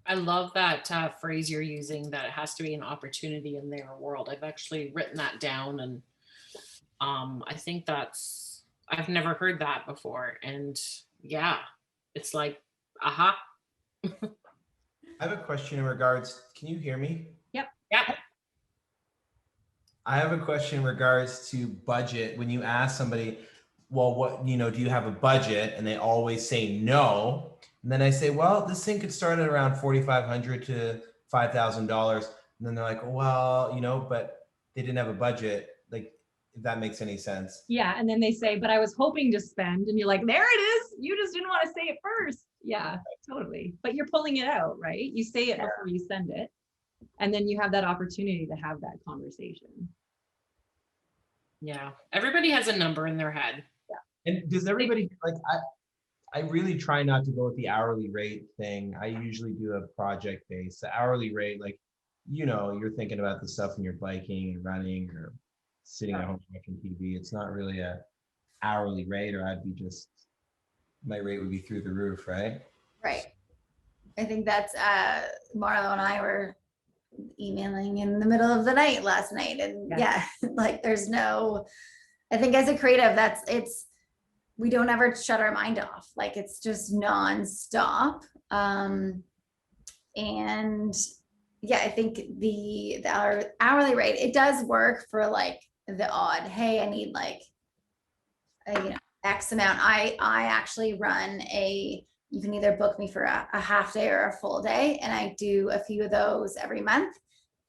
I love that phrase you're using, that it has to be an opportunity in their world. I've actually written that down, and I think I've never heard that before. And yeah, it's like, aha. I have a question in regards, can you hear me? Yep. Yeah. I have a question in regards to budget. When you ask somebody, well, what, you know, do you have a budget? And they always say no. And then I say, well, this thing could start at around $4,500 to $5,000. And then they're like, well, you know, but they didn't have a budget. Like, if that makes any sense. Yeah, and then they say, but I was hoping to spend, and you're like, there it is. You just didn't want to say it first. Yeah, totally. But you're pulling it out, right? You say it before you send it. And then you have that opportunity to have that conversation. Yeah. Everybody has a number in their head. And does everybody, like, I really try not to go with the hourly rate thing. I usually do a project base. The hourly rate, like, you know, you're thinking about the stuff when you're biking and running or sitting at home watching TV. It's not really a hourly rate, or my rate would be through the roof, right? Right. I think that's Marlo and I were emailing in the middle of the night last night, and yeah, like there's no, I think as a creative, we don't ever shut our mind off. Like, it's just nonstop. And yeah, I think the hourly rate, it does work for like the odd, hey, I need like X amount. I actually run you can either book me for a half day or a full day, and I do a few of those every month.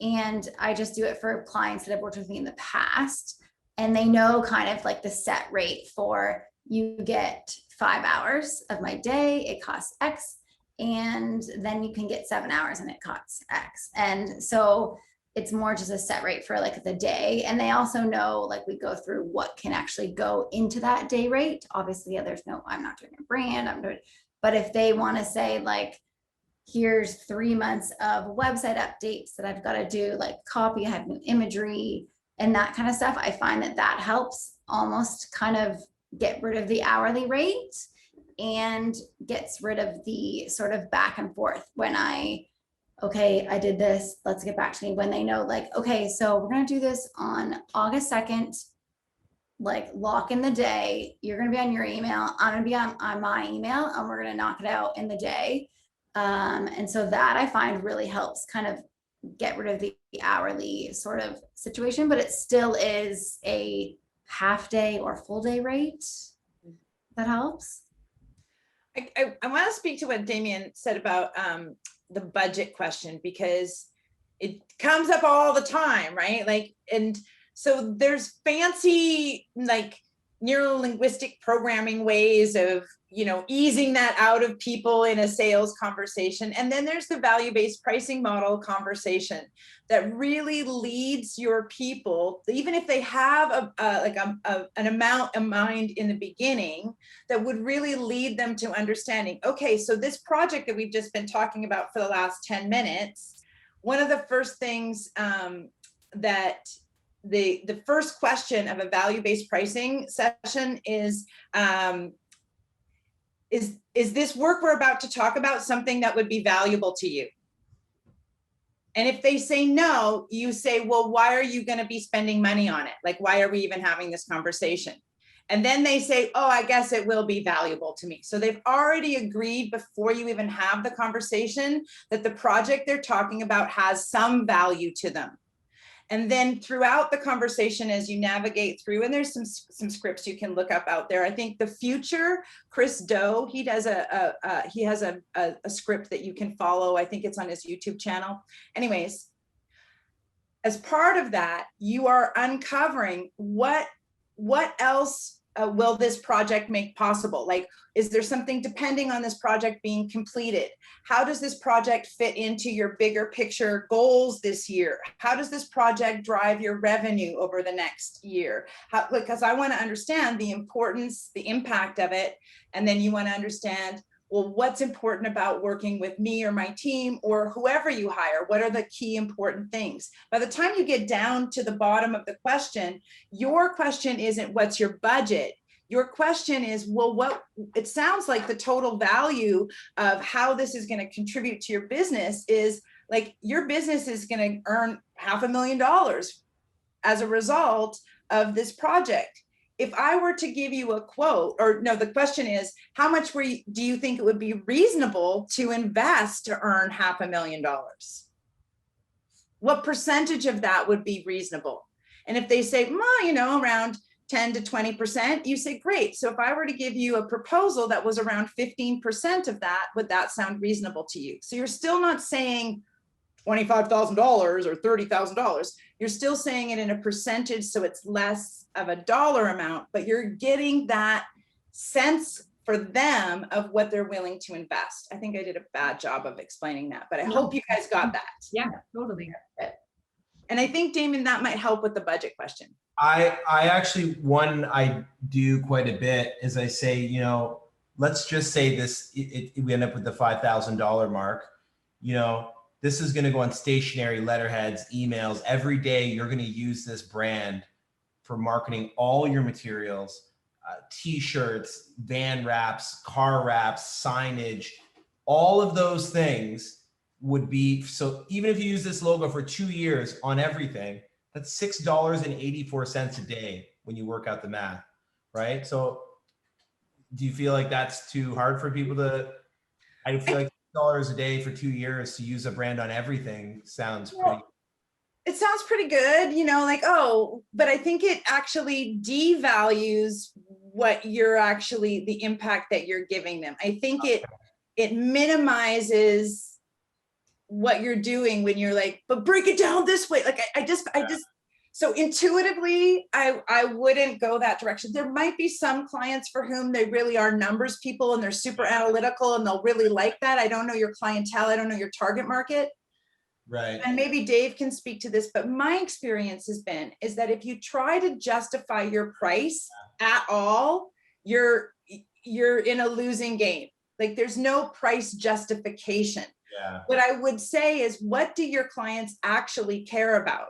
And I just do it for clients that have worked with me in the past, and they know kind of like the set rate for, you get 5 hours of my day, it costs X, and then you can get 7 hours and it costs X. And so it's more just a set rate for like the day. And they also know, like, we go through what can actually go into that day rate. Obviously, I'm not doing a brand, but if they want to say, like, here's 3 months of website updates that I've got to do, like copy, I have new imagery and that kind of stuff, I find that helps almost kind of get rid of the hourly rate and gets rid of the sort of back and forth when I did this, let's get back to me, when they know, like, okay, so we're going to do this on August 2nd, like lock in the day, you're going to be on your email, I'm going to be on my email, and we're going to knock it out in the day. And so that I find really helps kind of get rid of the hourly sort of situation, but it still is a half day or full day rate. That helps. I want to speak to what Damien said about the budget question, because it comes up all the time, right? Like, and so there's fancy, like, neuro-linguistic programming ways of, easing that out of people in a sales conversation. And then there's the value-based pricing model conversation that really leads your people, even if they have an amount in mind in the beginning, that would really lead them to understanding, okay, so this project that we've just been talking about for the last 10 minutes, one of the first things that the first question of a value-based pricing session is this work we're about to talk about something that would be valuable to you? And if they say no, you say, well, why are you going to be spending money on it? Like, why are we even having this conversation? And then they say, oh, I guess it will be valuable to me. So they've already agreed before you even have the conversation that the project they're talking about has some value to them. And then throughout the conversation, as you navigate through, and there's some scripts you can look up out there. I think the future, Chris Doe, he does he has a script that you can follow. I think it's on his YouTube channel. Anyways, as part of that, you are uncovering what else will this project make possible? Like, is there something depending on this project being completed? How does this project fit into your bigger picture goals this year? How does this project drive your revenue over the next year? Because I want to understand the importance, the impact of it. And then you want to understand, well, what's important about working with me or my team or whoever you hire? What are the key important things? By the time you get down to the bottom of the question, your question isn't what's your budget? Your question is, well, it sounds like the total value of how this is going to contribute to your business is like your business is going to earn $500,000 as a result of this project. If I were to give you a quote, or no, the question is, how much do you think it would be reasonable to invest to earn $500,000? What percentage of that would be reasonable? And if they say, around 10 to 20%, you say, great. So if I were to give you a proposal that was around 15% of that, would that sound reasonable to you? So you're still not saying $25,000 or $30,000. You're still saying it in a percentage, so it's less of a dollar amount, but you're getting that sense for them of what they're willing to invest. I think I did a bad job of explaining that, but I hope you guys got that. Yeah, totally. And I think, Damon, that might help with the budget question. I actually, one I do quite a bit is I say, let's just say this, we end up with the $5,000 mark, this is going to go on stationery, letterheads, emails. Every day you're going to use this brand for marketing all your materials, t-shirts, van wraps, car wraps, signage, all of those things would be, so even if you use this logo for 2 years on everything, that's $6.84 a day when you work out the math, right? So do you feel like that's too hard for people to, I feel like $6 a day for 2 years to use a brand on everything sounds pretty. It sounds pretty good, but I think it actually devalues what you're actually, the impact that you're giving them. I think it minimizes what you're doing when you're like, but break it down this way. Like I just, so intuitively, I wouldn't go that direction. There might be some clients for whom they really are numbers people and they're super analytical and they'll really like that. I don't know your clientele. I don't know your target market. Right. And maybe Dave can speak to this, but my experience is that if you try to justify your price at all, you're in a losing game. Like there's no price justification. Yeah. What I would say is, what do your clients actually care about?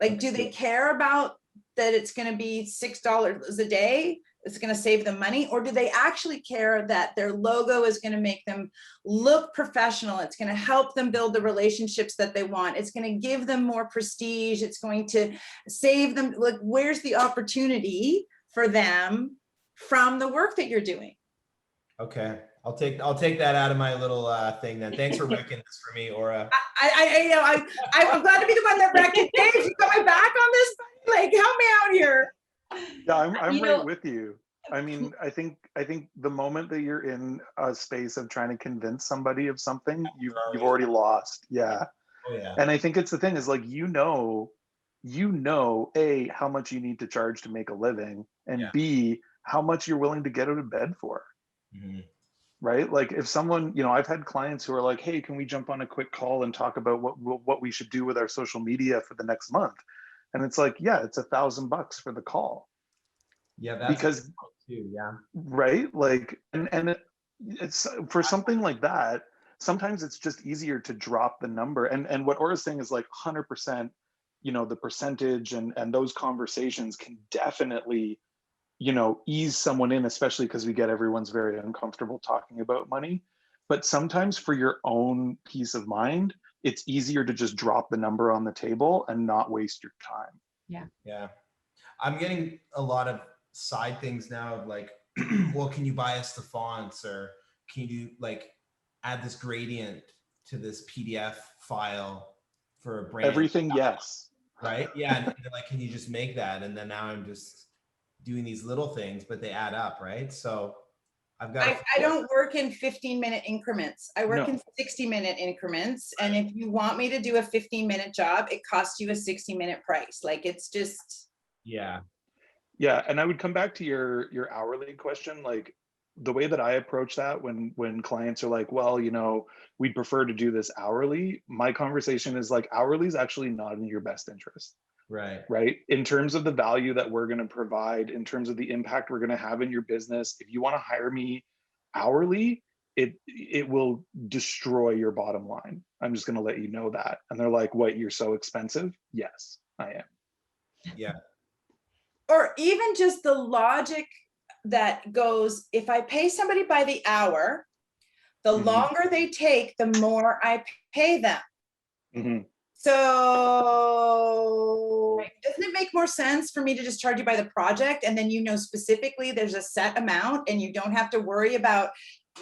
Like, do they care about that it's going to be $6 a day? It's going to save them money? Or do they actually care that their logo is going to make them look professional? It's going to help them build the relationships that they want. It's going to give them more prestige. It's going to save them. Like, where's the opportunity for them from the work that you're doing? Okay. I'll take that out of my little thing then. Thanks for wrecking this for me, Aura. I'm glad to be the one that wrecked it. Dave, you got my back on this? Like, help me out here. Yeah, I'm right with you. I mean, I think the moment that you're in a space of trying to convince somebody of something, you've already lost. Yeah. Oh, yeah. And I think it's the thing is like, A, how much you need to charge to make a living, and B, how much you're willing to get out of bed for. Mm-hmm. Right? Like if someone, I've had clients who are like, hey, can we jump on a quick call and talk about what we should do with our social media for the next month? And it's like, yeah, it's $1,000 for the call. Yeah, that's because too, yeah. Right? Like, and it's for something like that, sometimes it's just easier to drop the number. And what Aura's saying is like 100%, the percentage and those conversations can definitely ease someone in, especially because we get everyone's very uncomfortable talking about money. But sometimes for your own peace of mind, it's easier to just drop the number on the table and not waste your time. Yeah. I'm getting a lot of side things now of like, well, can you buy us the fonts, or can you like add this gradient to this PDF file for a brand? Everything, yes. Right? Yeah. And they're like, can you just make that? And then now I'm just doing these little things, but they add up, right? So I've got. I don't work in 15-minute increments. I work No. in 60-minute increments. And if you want me to do a 15-minute job, it costs you a 60-minute price. Like, it's just. Yeah. Yeah, and I would come back to your hourly question. Like, the way that I approach that when clients are like, well, you know, we'd prefer to do this hourly, my conversation is like, hourly is actually not in your best interest. Right. In terms of the value that we're going to provide, in terms of the impact we're going to have in your business, if you want to hire me hourly, it will destroy your bottom line. I'm just going to let you know that. And they're like, what, you're so expensive? Yes, I am. Yeah. Or even just the logic that goes, if I pay somebody by the hour, the longer they take, the more I pay them. So doesn't it make more sense for me to just charge you by the project, and then you know specifically there's a set amount and you don't have to worry about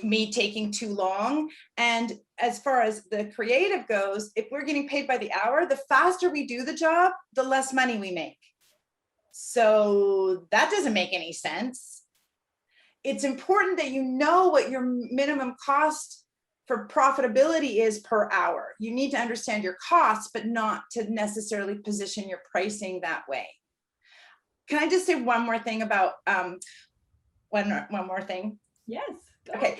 me taking too long? And as far as the creative goes, if we're getting paid by the hour, the faster we do the job, the less money we make. So that doesn't make any sense. It's important that you know what your minimum cost for profitability is per hour. You need to understand your costs, but not to necessarily position your pricing that way. Can I just say one more thing about one more thing? Yes. Okay,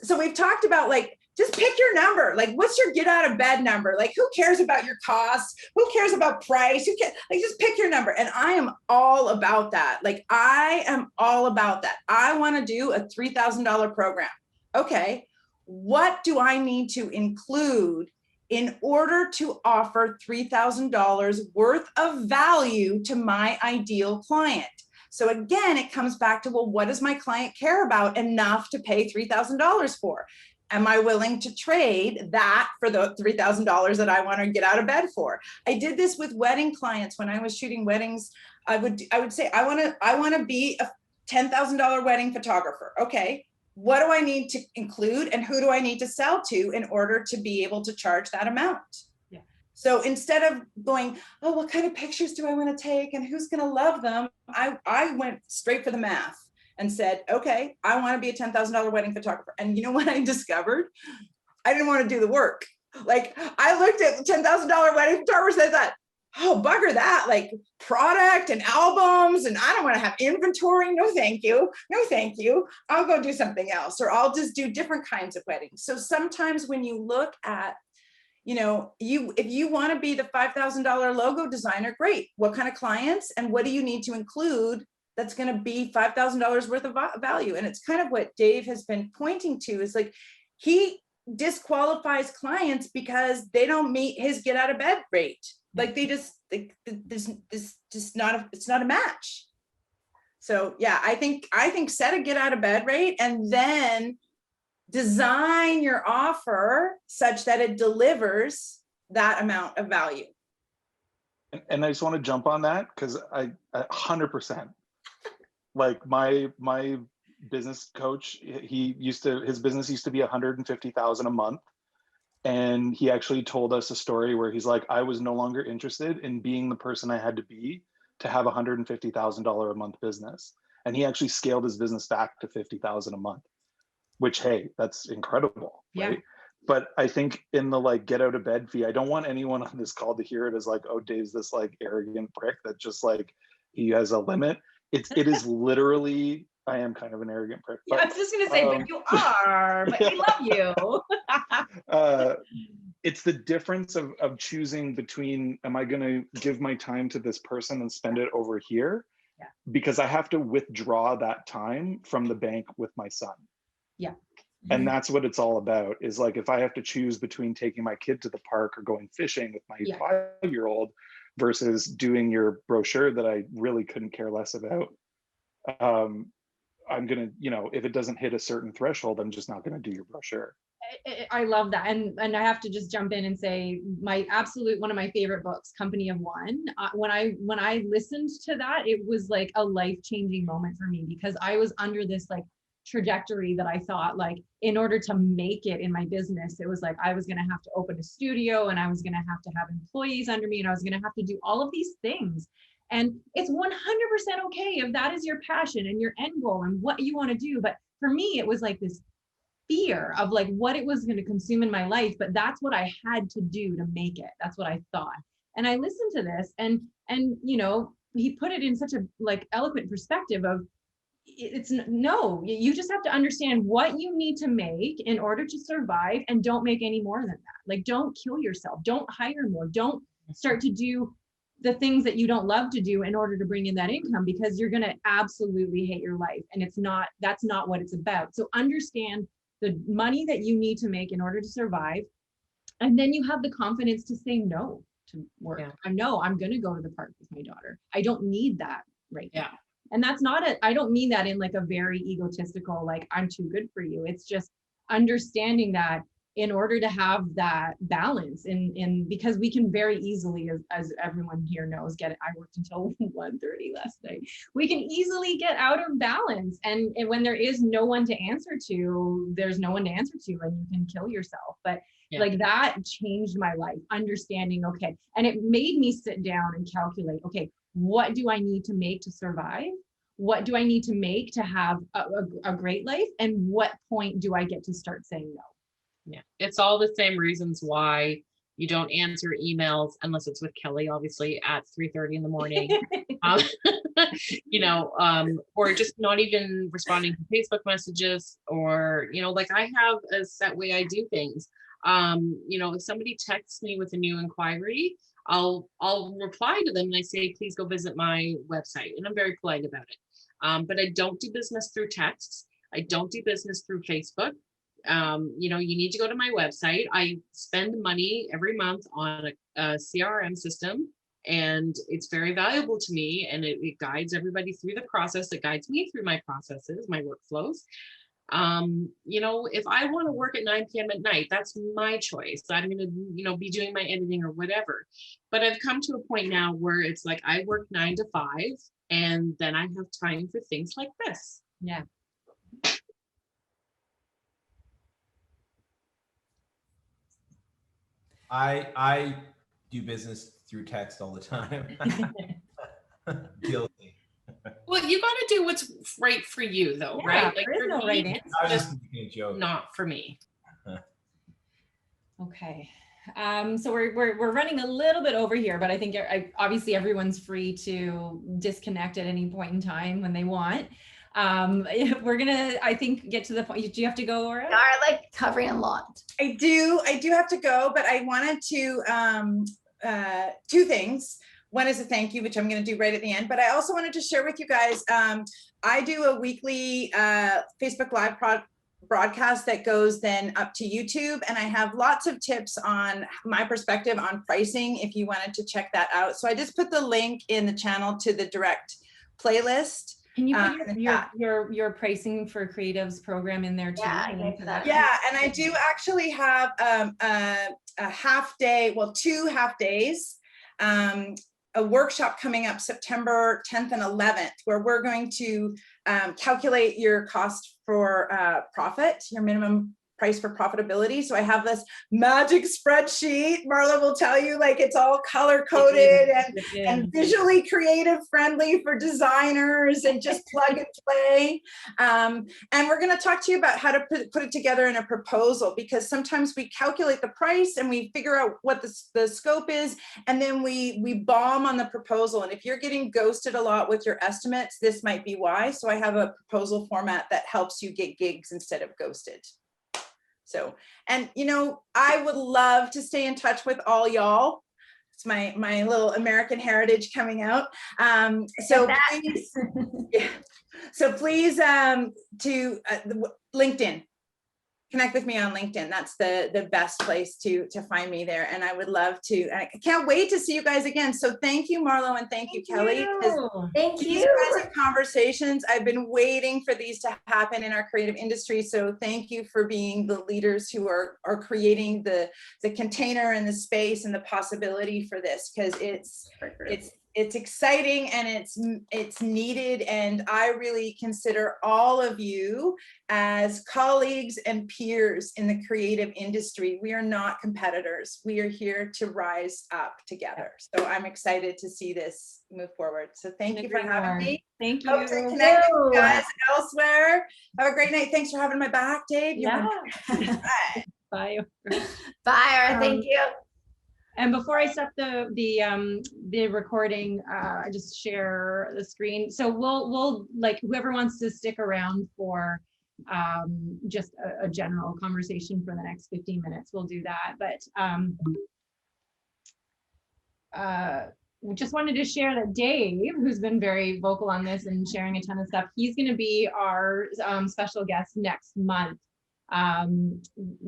so we've talked about, like, just pick your number. Like, what's your get out of bed number? Like, who cares about your costs? Who cares about price? Who cares? Like, just pick your number. And I am all about that. Like, I am all about that. I want to do a $3,000 program. Okay, what do I need to include in order to offer $3,000 worth of value to my ideal client? So again, it comes back to, well, what does my client care about enough to pay $3,000 for? Am I willing to trade that for the $3,000 that I want to get out of bed for? I did this with wedding clients when I was shooting weddings. I would say, I want to be a $10,000 wedding photographer. Okay, what do I need to include, and who do I need to sell to in order to be able to charge that amount? Yeah. So instead of going, oh, what kind of pictures do I want to take and who's going to love them? I went straight for the math and said, okay, I want to be a $10,000 wedding photographer. And you know what I discovered? I didn't want to do the work. Like, I looked at the $10,000 wedding photographers and I thought, oh, bugger that, like product and albums, and I don't want to have inventory. No, thank you. No, thank you. I'll go do something else, or I'll just do different kinds of weddings. So sometimes when you look at, you know, if you want to be the $5,000 logo designer, great. What kind of clients and what do you need to include that's going to be $5,000 worth of value? And it's kind of what Dave has been pointing to, is like, he disqualifies clients because they don't meet his get out of bed rate. Like, they just, it's not a match. So yeah, I think set a get out of bed rate and then design your offer such that it delivers that amount of value. And I just want to jump on that, because I 100%, like, my business coach, his business used to be 150,000 a month. And he actually told us a story where he's like, I was no longer interested in being the person I had to be to have $150,000 a month business. And he actually scaled his business back to 50,000 a month, which, hey, that's incredible. Yeah. Right? But I think in the like get out of bed fee, I don't want anyone on this call to hear it as like, oh, Dave's this like arrogant prick that just like, he has a limit. It is literally, I am kind of an arrogant prick. Yeah, I was just gonna say, but you are, but we love you. It's the difference of choosing between, am I gonna give my time to this person and spend it over here? Yeah. Because I have to withdraw that time from the bank with my son. Yeah. And that's what it's all about, is like, if I have to choose between taking my kid to the park or going fishing with my 5-year-old versus doing your brochure that I really couldn't care less about, I'm gonna, you know, if it doesn't hit a certain threshold, I'm just not gonna do your brochure. I love that. And I have to just jump in and say one of my favorite books, Company of One. When I listened to that, it was like a life-changing moment for me, because I was under this like trajectory that I thought, like, in order to make it in my business, it was like I was going to have to open a studio, and I was going to have employees under me, and I was going to have to do all of these things. And it's 100% okay if that is your passion and your end goal and what you want to do. But for me, it was like this fear of like what it was going to consume in my life, but that's what I had to do to make it. That's what I thought. And I listened to this, and you know, he put it in such a like eloquent perspective of, it's no, you just have to understand what you need to make in order to survive, and don't make any more than that. Like, don't kill yourself, don't hire more, don't start to do the things that you don't love to do in order to bring in that income, because you're going to absolutely hate your life. And that's not what it's about. So understand the money that you need to make in order to survive. And then you have the confidence to say no to work. Yeah. I know I'm going to go to the park with my daughter. I don't need that right Yeah. now. And that's not I don't mean that in like a very egotistical, like I'm too good for you. It's just understanding that in order to have that balance in because we can very easily, as everyone here knows, I worked until 1:30 last night. We can easily get out of balance. And when there is no one to answer to, there's no one to answer to, and you can kill yourself. But like that changed my life, understanding, okay. And it made me sit down and calculate, okay, what do I need to make to survive? What do I need to make to have a great life? And what point do I get to start saying no? Yeah, it's all the same reasons why you don't answer emails unless it's with Kelly, obviously, at 3:30 in the morning. You know, or just not even responding to Facebook messages, or, you know, like I have a set way I do things. You know, if somebody texts me with a new inquiry, I'll reply to them and I say, please go visit my website. And I'm very polite about it. But I don't do business through texts. I don't do business through Facebook. You know, you need to go to my website. I spend money every month on a CRM system, and it's very valuable to me, and it guides everybody through the process. It guides me through my processes, my workflows. You know, if I want to work at 9 p.m. at night, that's my choice. I'm going to, you know, be doing my editing or whatever. But I've come to a point now where it's like I work 9 to 5, and then I have time for things like this. Yeah. I do business through text all the time. Guilty. Well, you got to do what's right for you, though, Yeah, right? Like there is for no me, right it's answer. I was just just making a joke. not for me. Okay. So we're running a little bit over here, but I think obviously everyone's free to disconnect at any point in time when they want. We're gonna, I think, get to the point. Do you have to go, Aura? We are like covering a lot. I do have to go, but I wanted to, two things. One is a thank you, which I'm going to do right at the end, but I also wanted to share with you guys, I do a weekly Facebook Live broadcast that goes then up to YouTube, and I have lots of tips on my perspective on pricing if you wanted to check that out. So I just put the link in the channel to the direct playlist. Can you put your pricing for creatives program in there too? Yeah, and I do actually have a half day, well, 2 half days, a workshop coming up September 10th and 11th, where we're going to calculate your cost for profit, your minimum price for profitability. So I have this magic spreadsheet. Marla will tell you, like, it's all color coded and visually creative friendly for designers, and just plug and play. And we're going to talk to you about how to put it together in a proposal, because sometimes we calculate the price and we figure out what the scope is, and then we bomb on the proposal. And if you're getting ghosted a lot with your estimates, this might be why. So I have a proposal format that helps you get gigs instead of ghosted. So, and you know, I would love to stay in touch with all y'all. It's my little American heritage coming out. So please, yeah. So please, to LinkedIn, connect with me on LinkedIn. That's the best place to find me there. And I would love to, I can't wait to see you guys again. So thank you, Marlo, and thank you, Kelly. Thank These you. kinds of conversations, I've been waiting for these to happen in our creative industry. So thank you for being the leaders who are creating the container and the space and the possibility for this, because it's exciting and it's needed. And I really consider all of you as colleagues and peers in the creative industry. We are not competitors. We are here to rise up together. So I'm excited to see this move forward. So thank you for having me. Thank you. Hope to connect with you guys elsewhere. Have a great night. Thanks for having my back, Dave. Yeah. Bye. Bye. Bye. Thank you. And before I stop the recording, I just share the screen. So we'll like whoever wants to stick around for just a general conversation for the next 15 minutes, we'll do that. But we just wanted to share that Dave, who's been very vocal on this and sharing a ton of stuff, he's going to be our special guest next month.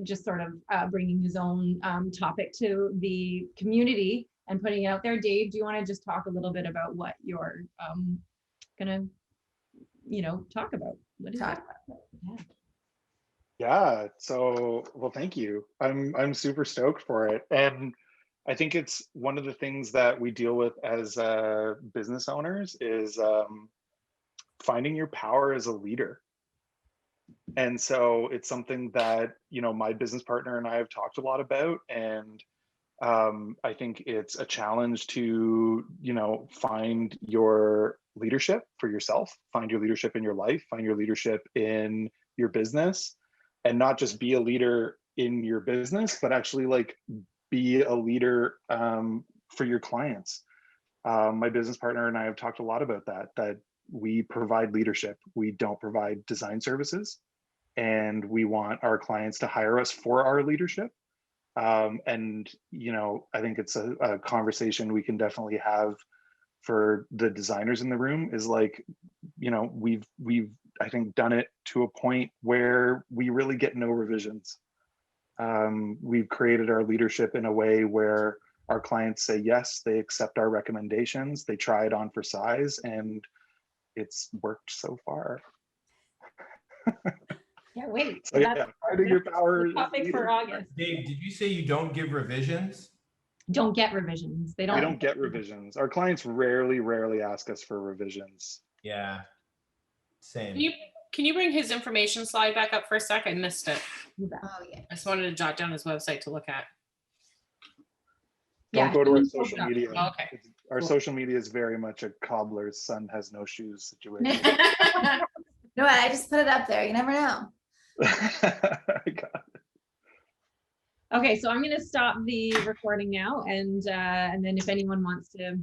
Just sort of bringing his own topic to the community and putting it out there. Dave, do you want to just talk a little bit about what you're gonna, talk about? What is it? Yeah. So, well, thank you. I'm super stoked for it, and I think it's one of the things that we deal with as business owners is finding your power as a leader. And so it's something that, my business partner and I have talked a lot about. And I think it's a challenge to, find your leadership for yourself, find your leadership in your life, find your leadership in your business, and not just be a leader in your business, but actually like be a leader for your clients. My business partner and I have talked a lot about that we provide leadership. We don't provide design services. And we want our clients to hire us for our leadership. And, I think it's a conversation we can definitely have for the designers in the room is like, we've, I think, done it to a point where we really get no revisions. We've created our leadership in a way where our clients say, yes, they accept our recommendations, they try it on for size, and it's worked so far. Can't wait. So yeah, finding your power. Topic for August. Dave, did you say you don't give revisions? Don't get revisions. They We don't get revisions. Our clients rarely ask us for revisions. Yeah, same. Can you bring his information slide back up for a sec? I missed it. Oh yeah. I just wanted to jot down his website to look at. Don't go to our social media. Oh, okay. Our social media is very much a cobbler's son has no shoes situation. No, I just put it up there. You never know. I got it. Okay, so I'm going to stop the recording now, and then if anyone wants to